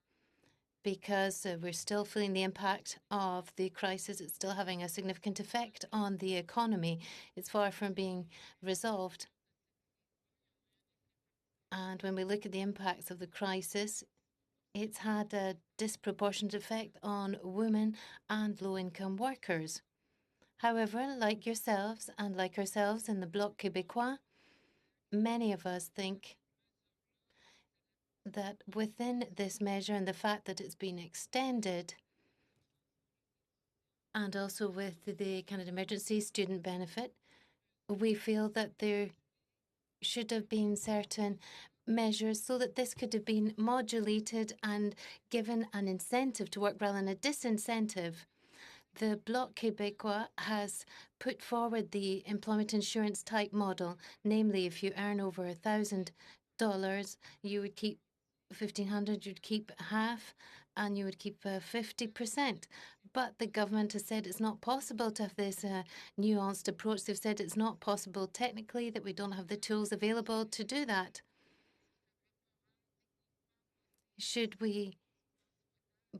because we're still feeling the impact of the crisis. It's still having a significant effect on the economy. It's far from being resolved. And when we look at the impacts of the crisis, it's had a disproportionate effect on women and low-income workers. However, like yourselves and like ourselves in the Bloc Québécois, many of us think that within this measure and the fact that it's been extended, and also with the Canada Emergency Student Benefit, we feel that there should have been certain measures so that this could have been modulated and given an incentive to work rather than a disincentive. The Bloc Québécois has put forward the employment insurance type model, namely if you earn over $1,000, you would keep $1,500, you'd keep half, and you would keep 50%. But the government has said it's not possible to have this nuanced approach. They've said it's not possible technically, that we don't have the tools available to do that. Should we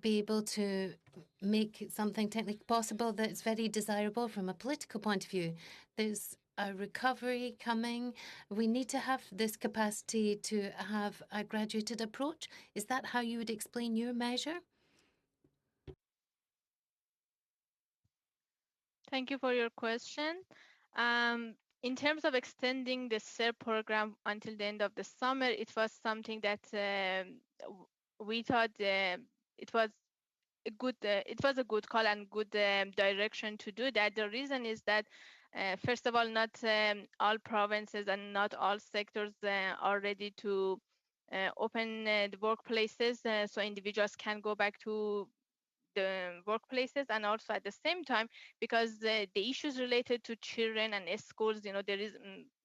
be able to make something technically possible that's very desirable from a political point of view? There's a recovery coming. We need to have this capacity to have a graduated approach. Is that how you would explain your measure? Thank you for your question. In terms of extending the CERB program until the end of the summer, it was something that we thought it was a good call and good direction to do that. The reason is that first of all, not all provinces and not all sectors are ready to open the workplaces, so individuals can go back to the workplaces. And also at the same time, because the issues related to children and schools, there is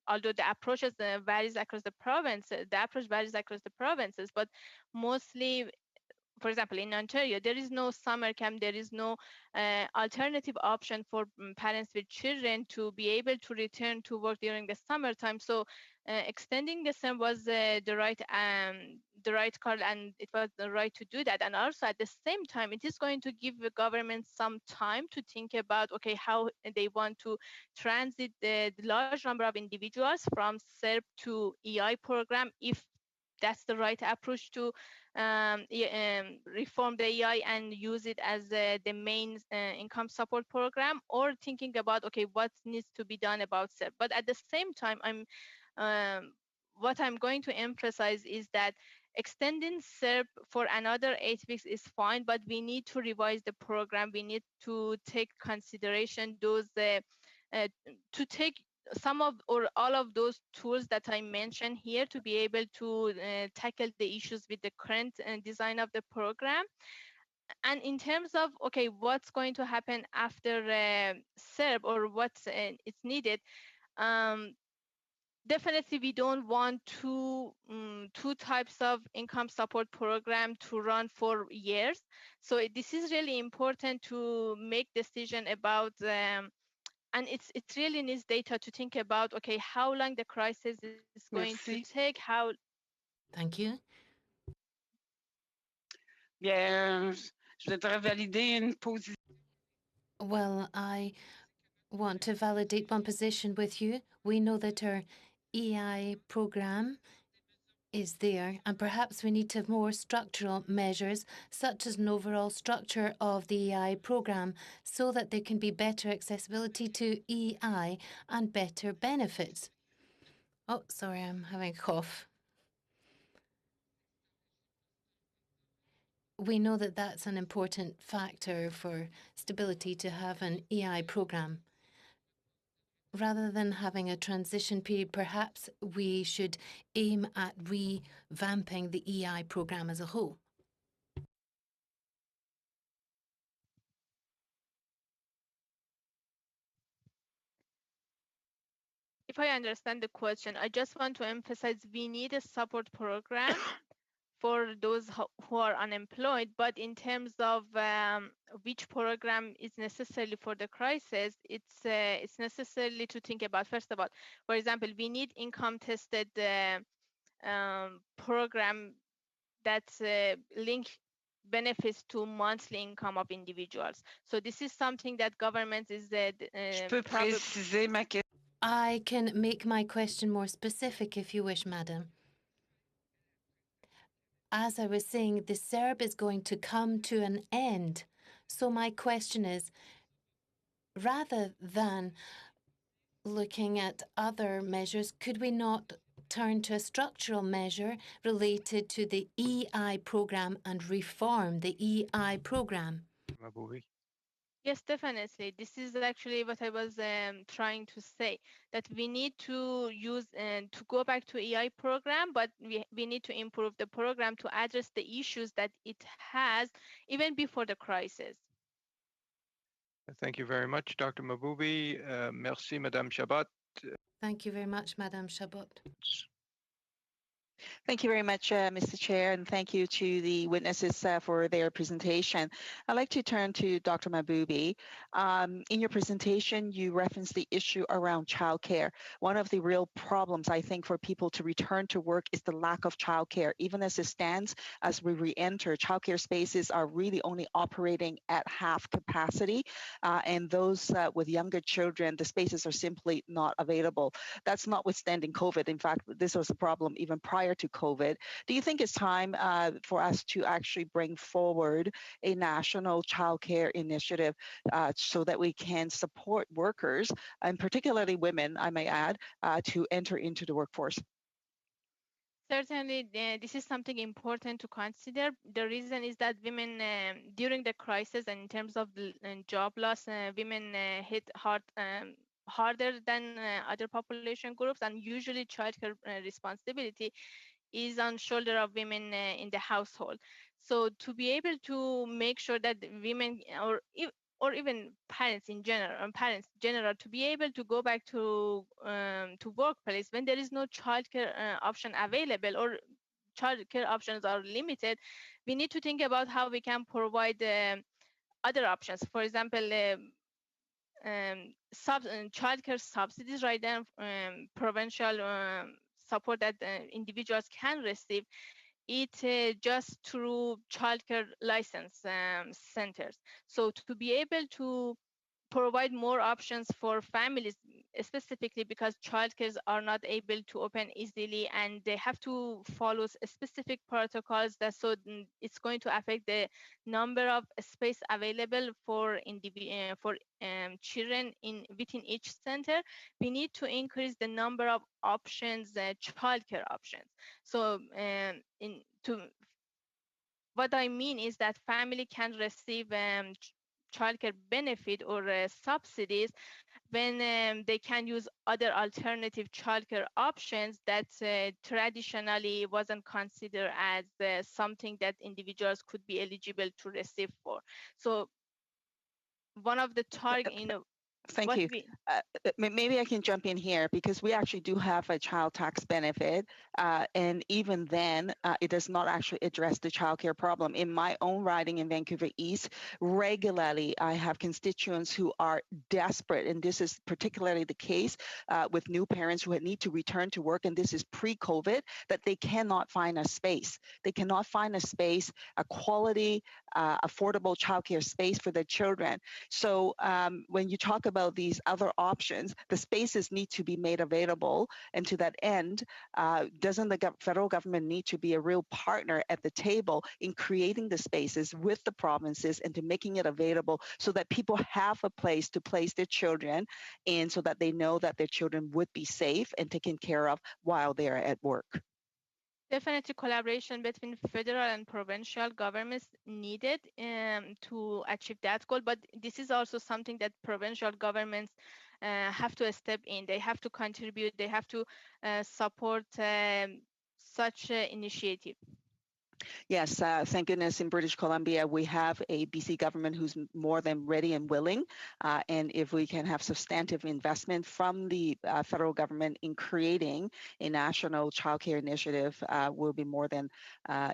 although the approaches varies across the province, the approach varies across the provinces, but mostly, for example, in Ontario, there is no summer camp, there is no alternative option for parents with children to be able to return to work during the summertime. So extending the summer was the right call, and it was the right to do that. And also at the same time, it is going to give the government some time to think about, okay, how they want to transit the large number of individuals from CERB to EI program, if that's the right approach to reform the EI and use it as the main income support program, or thinking about, okay, what needs to be done about CERB. But at the same time, what I'm going to emphasize is that extending CERB for another 8 weeks is fine, but we need to revise the program. We need to take consideration those, to take some of or all of those tools that I mentioned here to be able to tackle the issues with the current design of the program. And in terms of, okay, what's going to happen after CERB, or what's it's needed, definitely we don't want two types of income support program to run for years. So this is really important to make decision about and it really needs data to think about, okay, how long the crisis is going to take, how. Thank you. Bien, je voudrais valider une position. Well, I want to validate one position with you. We know that our EI program is there, and perhaps we need to have more structural measures, such as an overall structure of the EI program, so that there can be better accessibility to EI and better benefits. Oh, sorry, I'm having a cough. We know that that's an important factor for stability to have an EI program. Rather than having a transition period, perhaps we should aim at revamping the EI program as a whole. If I understand the question, I just want to emphasize we need a support program for those who are unemployed, but in terms of which program is necessarily for the crisis, it's necessarily to think about, first of all, for example, we need income tested program that link benefits to monthly income of individuals. So this is something that government is I can make my question more specific if you wish, madam. As I was saying, the CERB is going to come to an end. So my question is, rather than looking at other measures, could we not turn to a structural measure related to the EI program and reform the EI program? Yes, definitely. This is actually what I was trying to say, that we need to use to go back to EI program, but we need to improve the program to address the issues that it has even before the crisis. Thank you very much, Dr. Mahboubi. Merci, Madame Chabot. Thank you very much, Madame Chabot. Thank you very much, Mr. Chair, and thank you to the witnesses for their presentation. I'd like to turn to Dr. Mahboubi. In your presentation, you referenced the issue around childcare. One of the real problems, I think, for people to return to work is the lack of childcare. Even as it stands, as we re-enter, childcare spaces are really only operating at half capacity, and those with younger children, the spaces are simply not available. That's notwithstanding COVID. In fact, this was a problem even prior to COVID. Do you think it's time for us to actually bring forward a national childcare initiative so that we can support workers, and particularly women, I may add, to enter into the workforce? Certainly, this is something important to consider. The reason is that women, during the crisis and in terms of the job loss, women hit harder than other population groups, and usually childcare responsibility is on shoulder of women in the household. So to be able to make sure that women or even parents in general, to be able to go back to workplace when there is no childcare option available or childcare options are limited, we need to think about how we can provide other options. For example, childcare subsidies, right now, provincial support that individuals can receive it just through childcare license centers. So to be able to provide more options for families, specifically because childcares are not able to open easily and they have to follow specific protocols that it's going to affect the number of space available for children within each center. We need to increase the number of options, childcare options. So what I mean is that family can receive childcare benefit or subsidies when they can use other alternative childcare options that traditionally wasn't considered as something that individuals could be eligible to receive for. So one of the target, Thank you. Maybe I can jump in here because we actually do have a child tax benefit. And even then, it does not actually address the childcare problem. In my own riding in Vancouver East, regularly I have constituents who are desperate. And this is particularly the case with new parents who need to return to work. And this is pre-COVID, that they cannot find a space. They cannot find a space, a quality, affordable childcare space for their children. So when you talk about these other options, the spaces need to be made available. And to that end, doesn't the federal government need to be a real partner at the table in creating the spaces with the provinces and to making it available so that people have a place to place their children and so that they know that their children would be safe and taken care of while they are at work? Definitely collaboration between federal and provincial governments needed to achieve that goal. But this is also something that provincial governments have to step in. They have to contribute. They have to support such initiative. Yes, thank goodness in British Columbia, we have a BC government who's more than ready and willing. And if we can have substantive investment from the federal government in creating a national childcare initiative, we'll be more than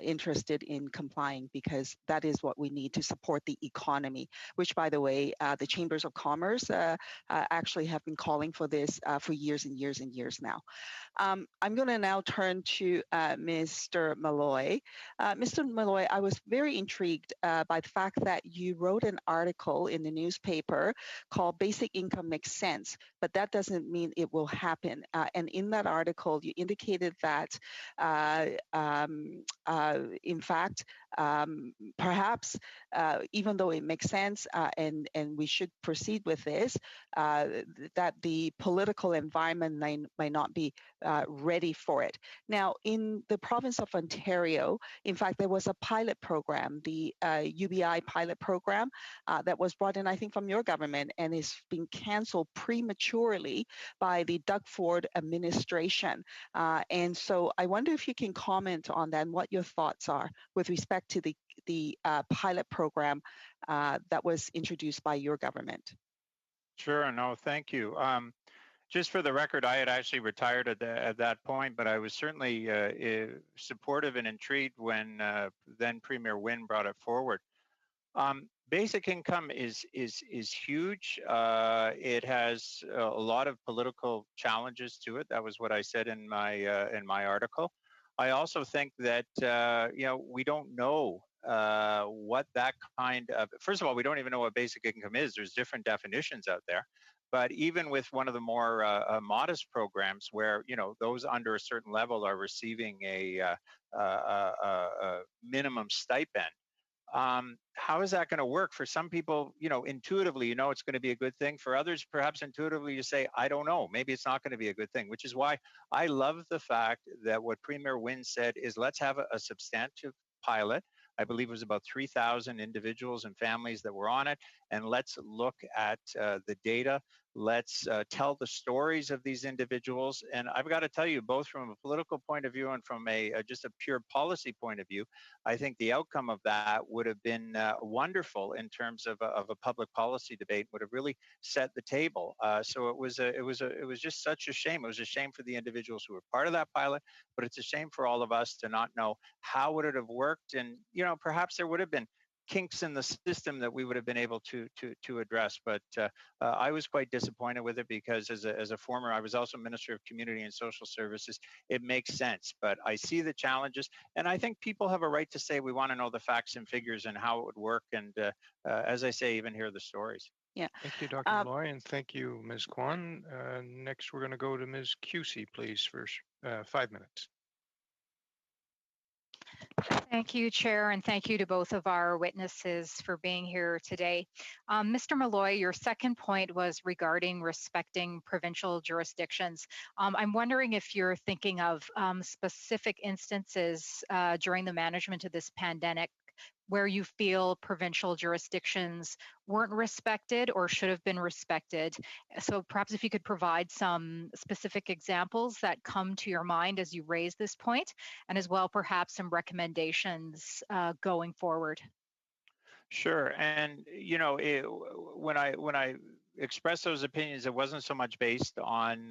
interested in complying because that is what we need to support the economy, which, by the way, the Chambers of Commerce actually have been calling for this for years and years and years now. I'm going to now turn to Mr. Malloy. Mr. Malloy, I was very intrigued by the fact that you wrote an article in the newspaper called Basic Income Makes Sense, but that doesn't mean it will happen. And in that article, you indicated that, in fact, perhaps even though it makes sense and we should proceed with this, that the political environment might not be ready for it. Now, in the province of Ontario, in fact, there was a pilot program, the UBI pilot program that was brought in, I think, from your government and is being canceled prematurely by the Doug Ford administration. And so I wonder if you can comment on that and what your thoughts are with respect to the pilot program that was introduced by your government. Sure, no, thank you. Just for the record, I had actually retired at that point, but I was certainly supportive and intrigued when then Premier Wynne brought it forward. Basic income is huge. It has a lot of political challenges to it. That was what I said in my article. I also think that we don't know what that kind of. First of all, we don't even know what basic income is. There's different definitions out there. But even with one of the more modest programs where, those under a certain level are receiving a minimum stipend, how is that going to work? For some people, intuitively, it's going to be a good thing. For others, perhaps intuitively, you say, I don't know, maybe it's not going to be a good thing, which is why I love the fact that what Premier Wynne said is let's have a substantive pilot. I believe it was about 3,000 individuals and families that were on it. And let's look at the data. Let's tell the stories of these individuals. And I've got to tell you, both from a political point of view and from just a pure policy point of view, I think the outcome of that would have been wonderful in terms of a public policy debate, would have really set the table. So it was just such a shame. It was a shame for the individuals who were part of that pilot, but it's a shame for all of us to not know how would it have worked. And, perhaps there would have been kinks in the system that we would have been able to address. But I was quite disappointed with it because as a former, I was also Minister of Community and Social Services. It makes sense, but I see the challenges, and I think people have a right to say we want to know the facts and figures and how it would work. And as I say, even hear the stories. Yeah. Thank you, Dr. Malloy, and thank you, Ms. Kwan. Next, we're going to go to Ms. Cusey, please, for 5 minutes. Thank you, Chair, and thank you to both of our witnesses for being here today. Mr. Malloy, your second point was regarding respecting provincial jurisdictions. I'm wondering if you're thinking of specific instances during the management of this pandemic where you feel provincial jurisdictions weren't respected or should have been respected. So perhaps if you could provide some specific examples that come to your mind as you raise this point, and as well perhaps some recommendations going forward. Sure, and when I expressed those opinions, it wasn't so much based on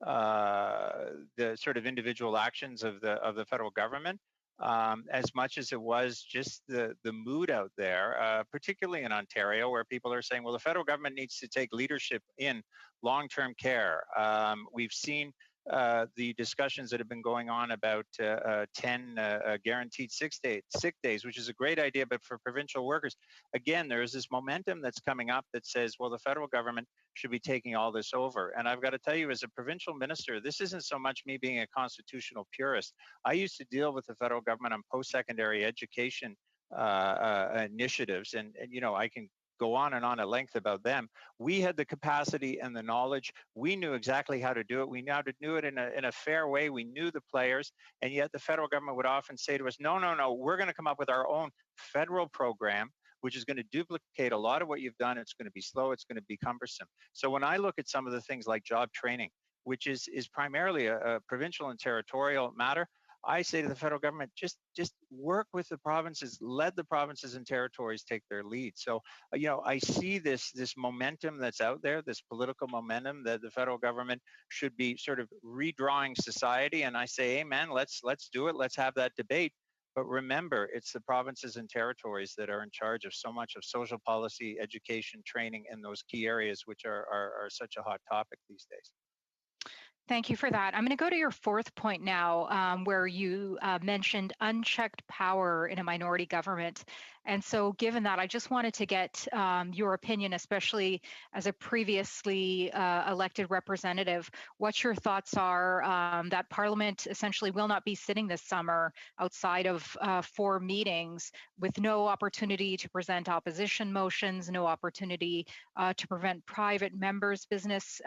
the sort of individual actions of the federal government, as much as it was just the mood out there, particularly in Ontario, where people are saying, well, the federal government needs to take leadership in long-term care. We've seen the discussions that have been going on about 10 guaranteed sick days, which is a great idea, but for provincial workers, again, there is this momentum that's coming up that says, well, the federal government should be taking all this over. And I've got to tell you, as a provincial minister, this isn't so much me being a constitutional purist. I used to deal with the federal government on post-secondary education initiatives, and you know, I can go on and at length about them. We had the capacity and the knowledge. We knew exactly how to do it. We knew how to do it in a fair way. We knew the players, and yet the federal government would often say to us, no, we're going to come up with our own federal program, which is going to duplicate a lot of what you've done. It's going to be slow. It's going to be cumbersome. So when I look at some of the things like job training, which is primarily a provincial and territorial matter, I say to the federal government, just work with the provinces, let the provinces and territories take their lead. So, you know, I see this momentum that's out there, this political momentum that the federal government should be sort of redrawing society. And I say, hey, man, let's do it. Let's have that debate. But remember, it's the provinces and territories that are in charge of so much of social policy, education, training in those key areas, which are such a hot topic these days. Thank you for that. I'm going to go to your fourth point now, where you mentioned unchecked power in a minority government. And so given that, I just wanted to get your opinion, especially as a previously elected representative, what your thoughts are that Parliament essentially will not be sitting this summer outside of 4 meetings with no opportunity to present opposition motions, no opportunity to prevent private members' business,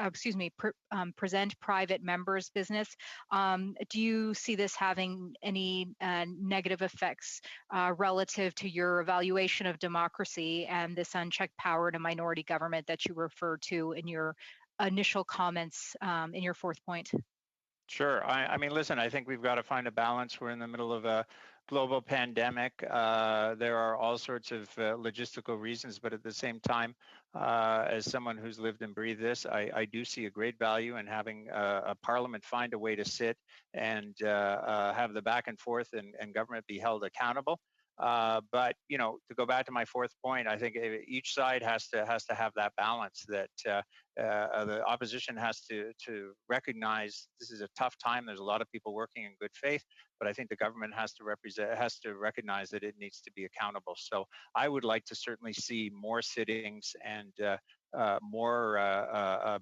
present private members' business. Do you see this having any negative effects relative to your evaluation of democracy and this unchecked power in a minority government that you referred to in your initial comments in your fourth point? Sure. I mean, listen, I think we've got to find a balance. We're in the middle of a global pandemic. There are all sorts of logistical reasons, but at the same time, as someone who's lived and breathed this, I do see a great value in having a parliament find a way to sit and have the back and forth and government be held accountable. But you know, to go back to my fourth point, I think each side has to have that balance. That the opposition has to recognize this is a tough time. There's a lot of people working in good faith, but I think the government has to recognize that it needs to be accountable. So I would like to certainly see more sittings and more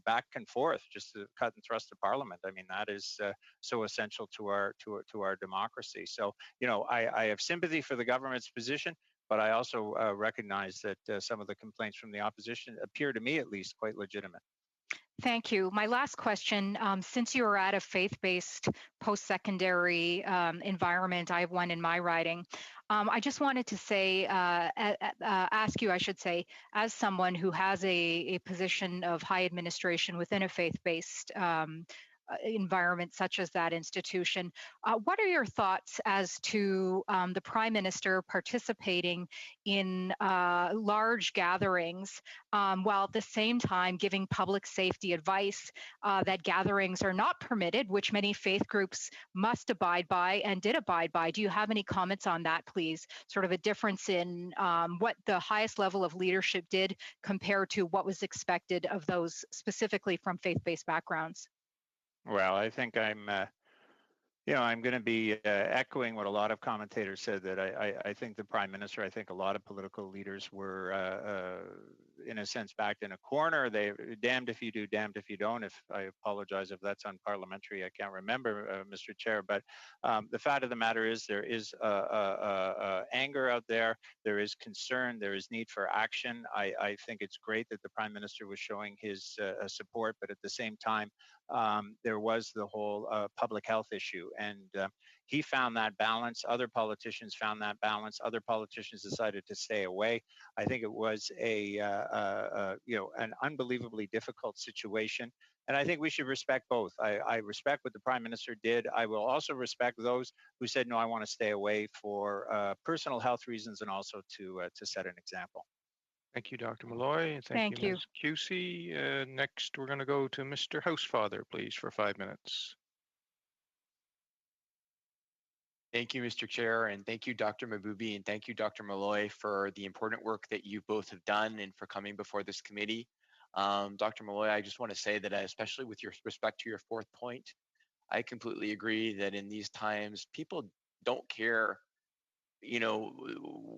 back and forth, just to cut and thrust of Parliament. I mean, that is so essential to our democracy. So, you know, I have sympathy for the government's position, but I also recognize that some of the complaints from the opposition appear to me, at least, quite legitimate. Thank you. My last question, since you are at a faith-based post-secondary environment, I have one in my riding. I just wanted to say, ask you, I should say, as someone who has a position of high administration within a faith-based environment such as that institution. What are your thoughts as to the Prime Minister participating in large gatherings while at the same time giving public safety advice that gatherings are not permitted, which many faith groups must abide by and did abide by? Do you have any comments on that, please? Sort of a difference in what the highest level of leadership did compared to what was expected of those specifically from faith-based backgrounds? Well, I think I'm going to be echoing what a lot of commentators said, that I think the Prime Minister, I think a lot of political leaders were, in a sense, backed in a corner. They damned if you do, damned if you don't. If I apologize if that's unparliamentary, I can't remember, Mr. Chair. But the fact of the matter is there is anger out there. There is concern. There is need for action. I think it's great that the Prime Minister was showing his support, but at the same time, there was the whole public health issue, and he found that balance. Other politicians found that balance. Other politicians decided to stay away. I think it was an unbelievably difficult situation, and I think we should respect both. I respect what the Prime Minister did. I will also respect those who said, no, I want to stay away for personal health reasons and also to set an example. Thank you, Dr. Malloy, and thank you, Ms. Cusey. Next, we're going to go to Mr. Housefather, please, for 5 minutes. Thank you, Mr. Chair, and thank you, Dr. Mabubi, and thank you, Dr. Malloy, for the important work that you both have done and for coming before this committee. Dr. Malloy, I just want to say that especially with your respect to your fourth point, I completely agree that in these times, people don't care, you know,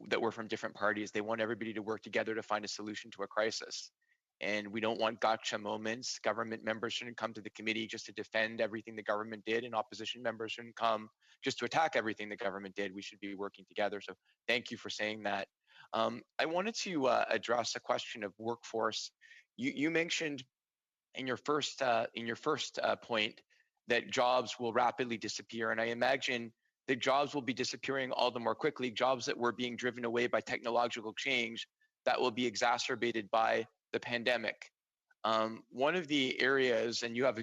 that we're from different parties. They want everybody to work together to find a solution to a crisis. And we don't want gotcha moments. Government members shouldn't come to the committee just to defend everything the government did, and opposition members shouldn't come just to attack everything the government did. We should be working together. So thank you for saying that. I wanted to address a question of workforce. You mentioned in your first point that jobs will rapidly disappear, and I imagine that jobs will be disappearing all the more quickly. Jobs that were being driven away by technological change that will be exacerbated by the pandemic. One of the areas, and you have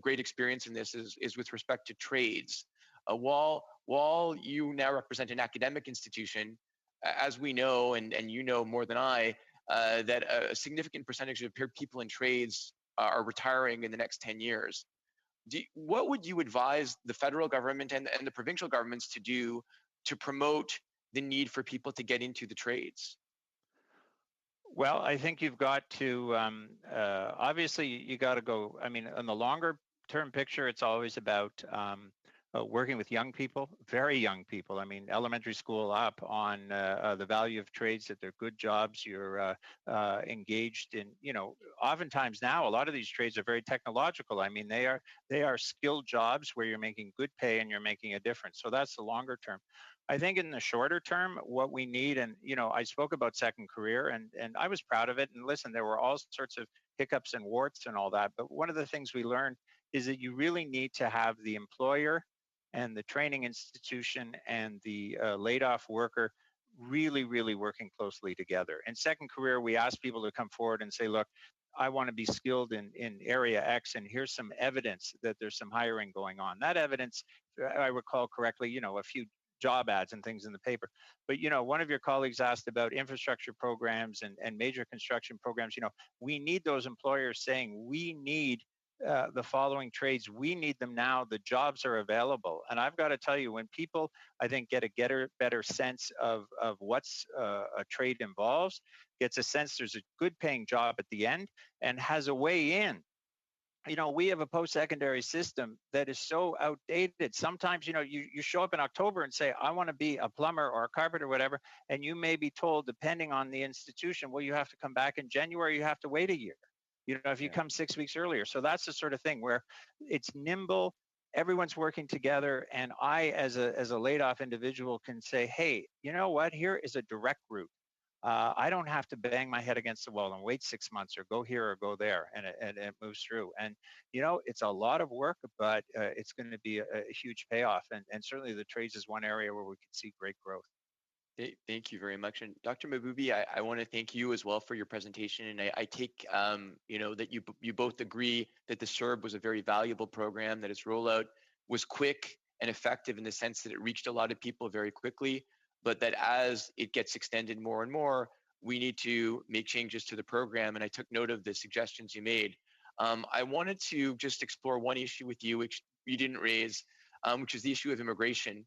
great experience in this, is with respect to trades. While you now represent an academic institution, as we know, and you know more than I, that a significant percentage of people in trades are retiring in the next 10 years. What would you advise the federal government and the provincial governments to do to promote the need for people to get into the trades? Well, I think you've got to, obviously you got to go, I mean, on the longer term picture, it's always about working with young people, very young people. I mean, elementary school up on the value of trades, that they're good jobs. You're engaged in, you know, oftentimes now, a lot of these trades are very technological. I mean, they are skilled jobs where you're making good pay and you're making a difference. So that's the longer term. I think in the shorter term, what we need, and you know, I spoke about second career, and I was proud of it. And listen, there were all sorts of hiccups and warts and all that. But one of the things we learned is that you really need to have the employer and the training institution and the laid off worker really, really working closely together. In second career, we ask people to come forward and say, look, I want to be skilled in area X, and here's some evidence that there's some hiring going on. That evidence, I recall correctly, you know, a few job ads and things in the paper. But, you know, one of your colleagues asked about infrastructure programs and major construction programs. You know, we need those employers saying, we need the following trades. We need them now. The jobs are available. And I've got to tell you, when people, I think, get a better sense of what's a trade involves, gets a sense there's a good paying job at the end, and has a way in. You know, we have a post-secondary system that is so outdated. Sometimes, you know, you show up in October and say, I want to be a plumber or a carpenter or whatever, and you may be told, depending on the institution, well, you have to come back in January, you have to wait a year. You know, if you come 6 weeks earlier. So that's the sort of thing where it's nimble, everyone's working together, and I, as a laid-off individual, can say, hey, you know what, here is a direct route. I don't have to bang my head against the wall and wait 6 months or go here or go there, and it moves through. And, you know, it's a lot of work, but it's going to be a huge payoff. And certainly the trades is one area where we can see great growth. Thank you very much. And Dr. Mabubi, I want to thank you as well for your presentation. And I take, you know, that you both agree that the CERB was a very valuable program, that its rollout was quick and effective in the sense that it reached a lot of people very quickly, but that as it gets extended more and more, we need to make changes to the program. And I took note of the suggestions you made. I wanted to just explore one issue with you, which you didn't raise, which is the issue of immigration.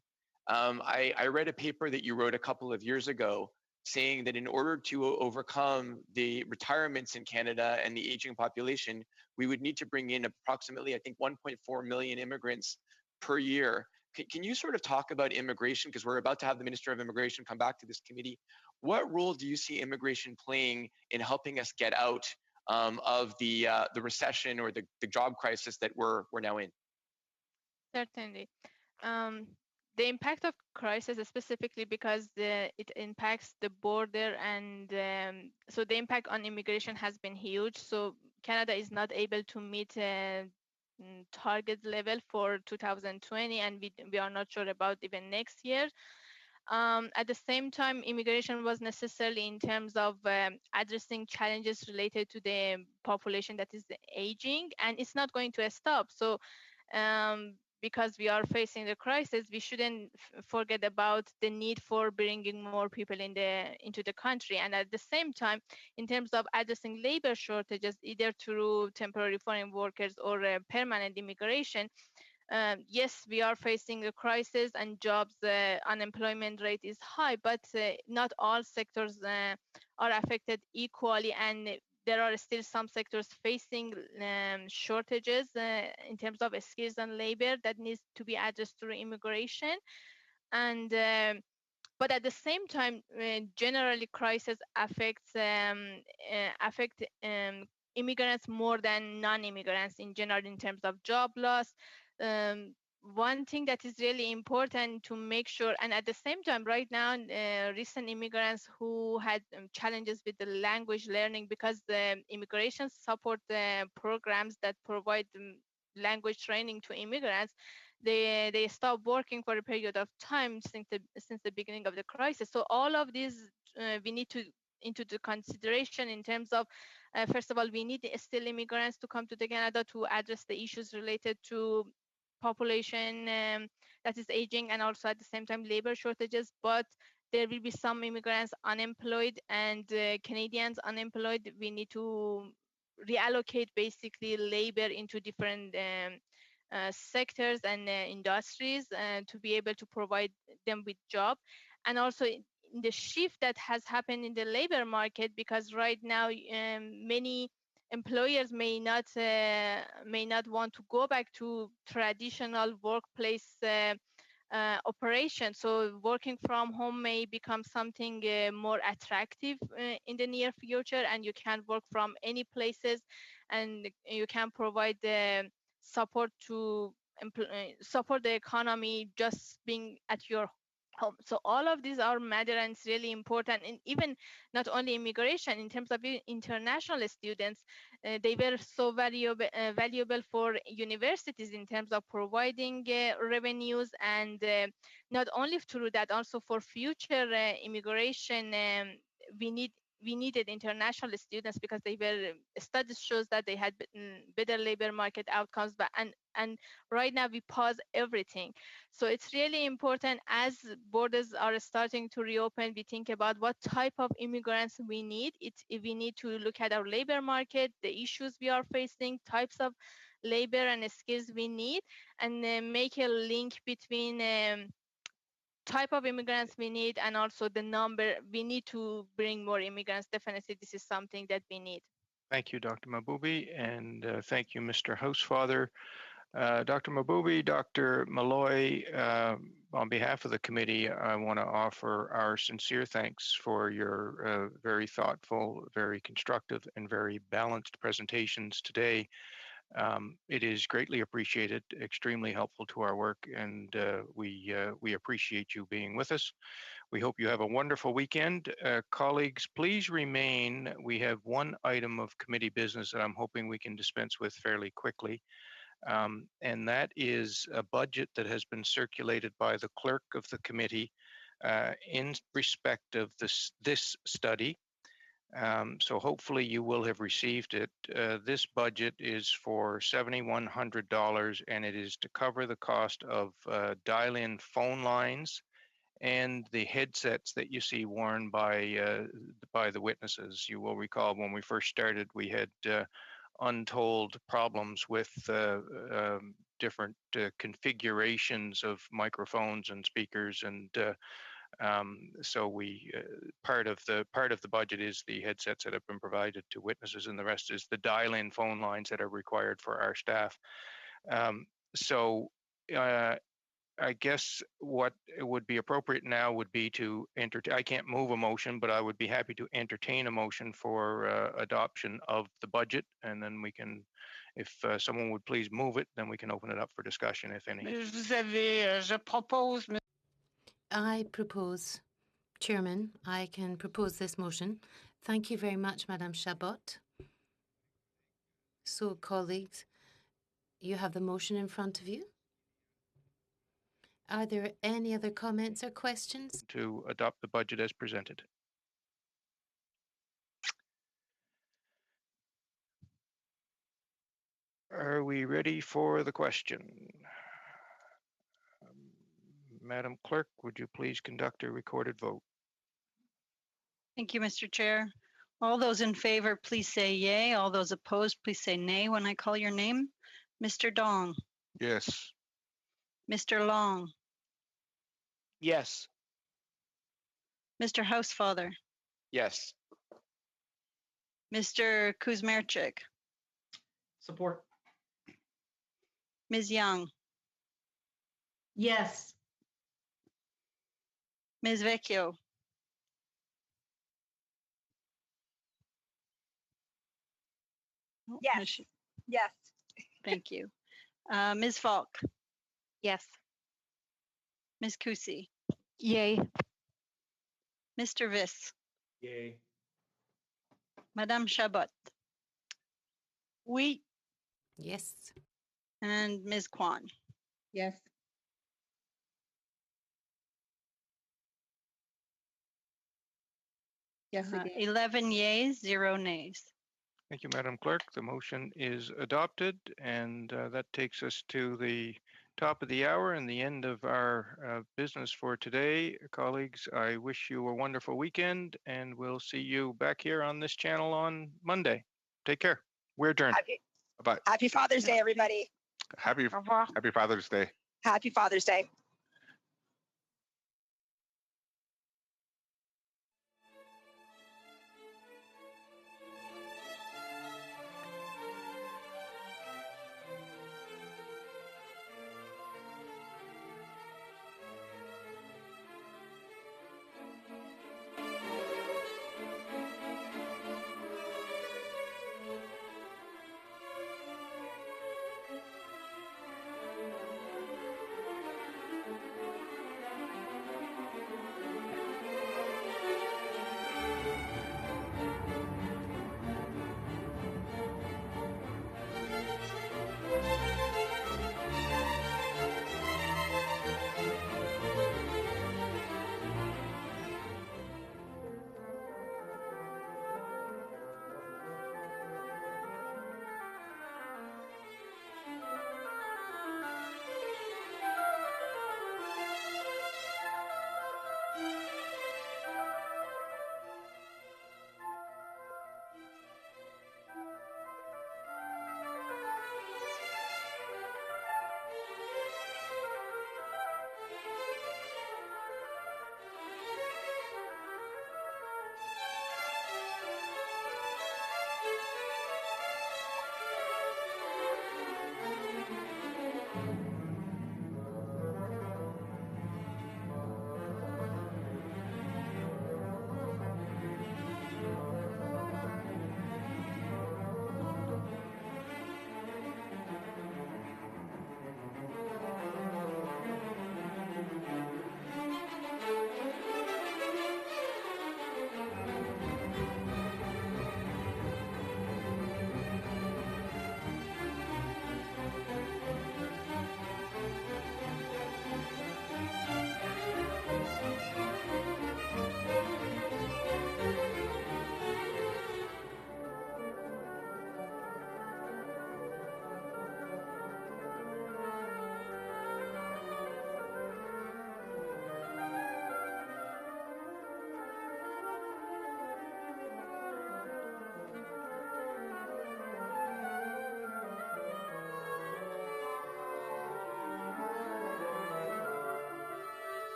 I read a paper that you wrote a couple of years ago saying that in order to overcome the retirements in Canada and the aging population, we would need to bring in approximately, I think, 1.4 million immigrants per year. Can you sort of talk about immigration? Because we're about to have the Minister of Immigration come back to this committee. What role do you see immigration playing in helping us get out of the recession or the job crisis that we're now in? Certainly. The impact of crisis, specifically because it impacts the border, and so the impact on immigration has been huge. So Canada is not able to meet target level for 2020, and we are not sure about even next year. At the same time, immigration was necessary in terms of addressing challenges related to the population that is aging, and it's not going to stop. So because we are facing the crisis, we shouldn't forget about the need for bringing more people into the country. And at the same time, in terms of addressing labor shortages, either through temporary foreign workers or permanent immigration, yes, we are facing a crisis and jobs unemployment rate is high, but not all sectors are affected equally, and there are still some sectors facing shortages in terms of skills and labor that needs to be addressed through immigration. And but at the same time, generally crisis affect immigrants more than non-immigrants in general in terms of job loss. One thing that is really important to make sure, and at the same time, right now, recent immigrants who had challenges with the language learning, because the immigration support programs that provide language training to immigrants, they stopped working for a period of time since the beginning of the crisis. So all of these we need to into the consideration in terms of first of all, we need still immigrants to come to the Canada to address the issues related to population that is aging, and also at the same time labor shortages. But there will be some immigrants unemployed, and Canadians unemployed. We need to reallocate basically labor into different sectors and industries to be able to provide them with job. And also in the shift that has happened in the labor market, because right now many employers may not want to go back to traditional workplace operation. So working from home may become something more attractive in the near future, and you can work from any places, and you can provide the support to support the economy just being at your home. So all of these are matter, and it's really important. And even not only immigration, in terms of international students, they were so valuable for universities in terms of providing revenues, and not only through that, also for future immigration. We needed international students because they were studies shows that they had better labor market outcomes. But and right now we pause everything. So it's really important, as borders are starting to reopen, we think about what type of immigrants we need. We need to look at our labor market, the issues we are facing, types of labor and skills we need, and make a link between type of immigrants we need and also the number. We need to bring more immigrants. Definitely, this is something that we need. Thank you, Dr. Mahboubi, and thank you, Mr. Housefather. Dr. Mahboubi, Dr. Malloy, on behalf of the committee, I want to offer our sincere thanks for your very thoughtful, very constructive, and very balanced presentations today. It is greatly appreciated, extremely helpful to our work, and we appreciate you being with us. We hope you have a wonderful weekend. Colleagues, please remain. We have one item of committee business that I'm hoping we can dispense with fairly quickly. And that is a budget that has been circulated by the clerk of the committee in respect of this study. So hopefully you will have received it. This budget is for $7,100, and it is to cover the cost of dial-in phone lines and the headsets that you see worn by the witnesses. You will recall when we first started, we had untold problems with different configurations of microphones and speakers, and so we part of the budget is the headsets that have been provided to witnesses, and the rest is the dial-in phone lines that are required for our staff. So I guess what would be appropriate now would be to I can't move a motion, but I would be happy to entertain a motion for adoption of the budget, and then we can, if someone would please move it, then we can open it up for discussion, if any. I propose, Chairman, I can propose this motion. Thank you very much, Madame Chabot. So, colleagues, you have the motion in front of you. Are there any other comments or questions? To adopt the budget as presented. Are we ready for the question? Madam Clerk, would you please conduct a recorded vote? Thank you, Mr. Chair. All those in favor, please say yay. All those opposed, please say nay when I call your name. Mr. Dong, Yes. Mr. Long, Yes. Mr. Housefather, Yes. Mr. Kuzmerchik, Support. Ms. Young, Yes. Ms. Vecchio, Yes. Yes. Thank you. Ms. Falk, Yes. Ms. Kusi, Yay. Mr. Viss, Yay. Madame Chabot, Oui. Yes. and Ms. Kwan. Yes. Yes again. 11 yeas, 0 nays. Thank you, Madam Clerk. The motion is adopted, and that takes us to the top of the hour and the end of our business for today. Colleagues, I wish you a wonderful weekend, and we'll see you back here on this channel on Monday. Take care. We're adjourned. Bye. Happy Father's Day, everybody. Happy Father's Day. Happy Father's Day.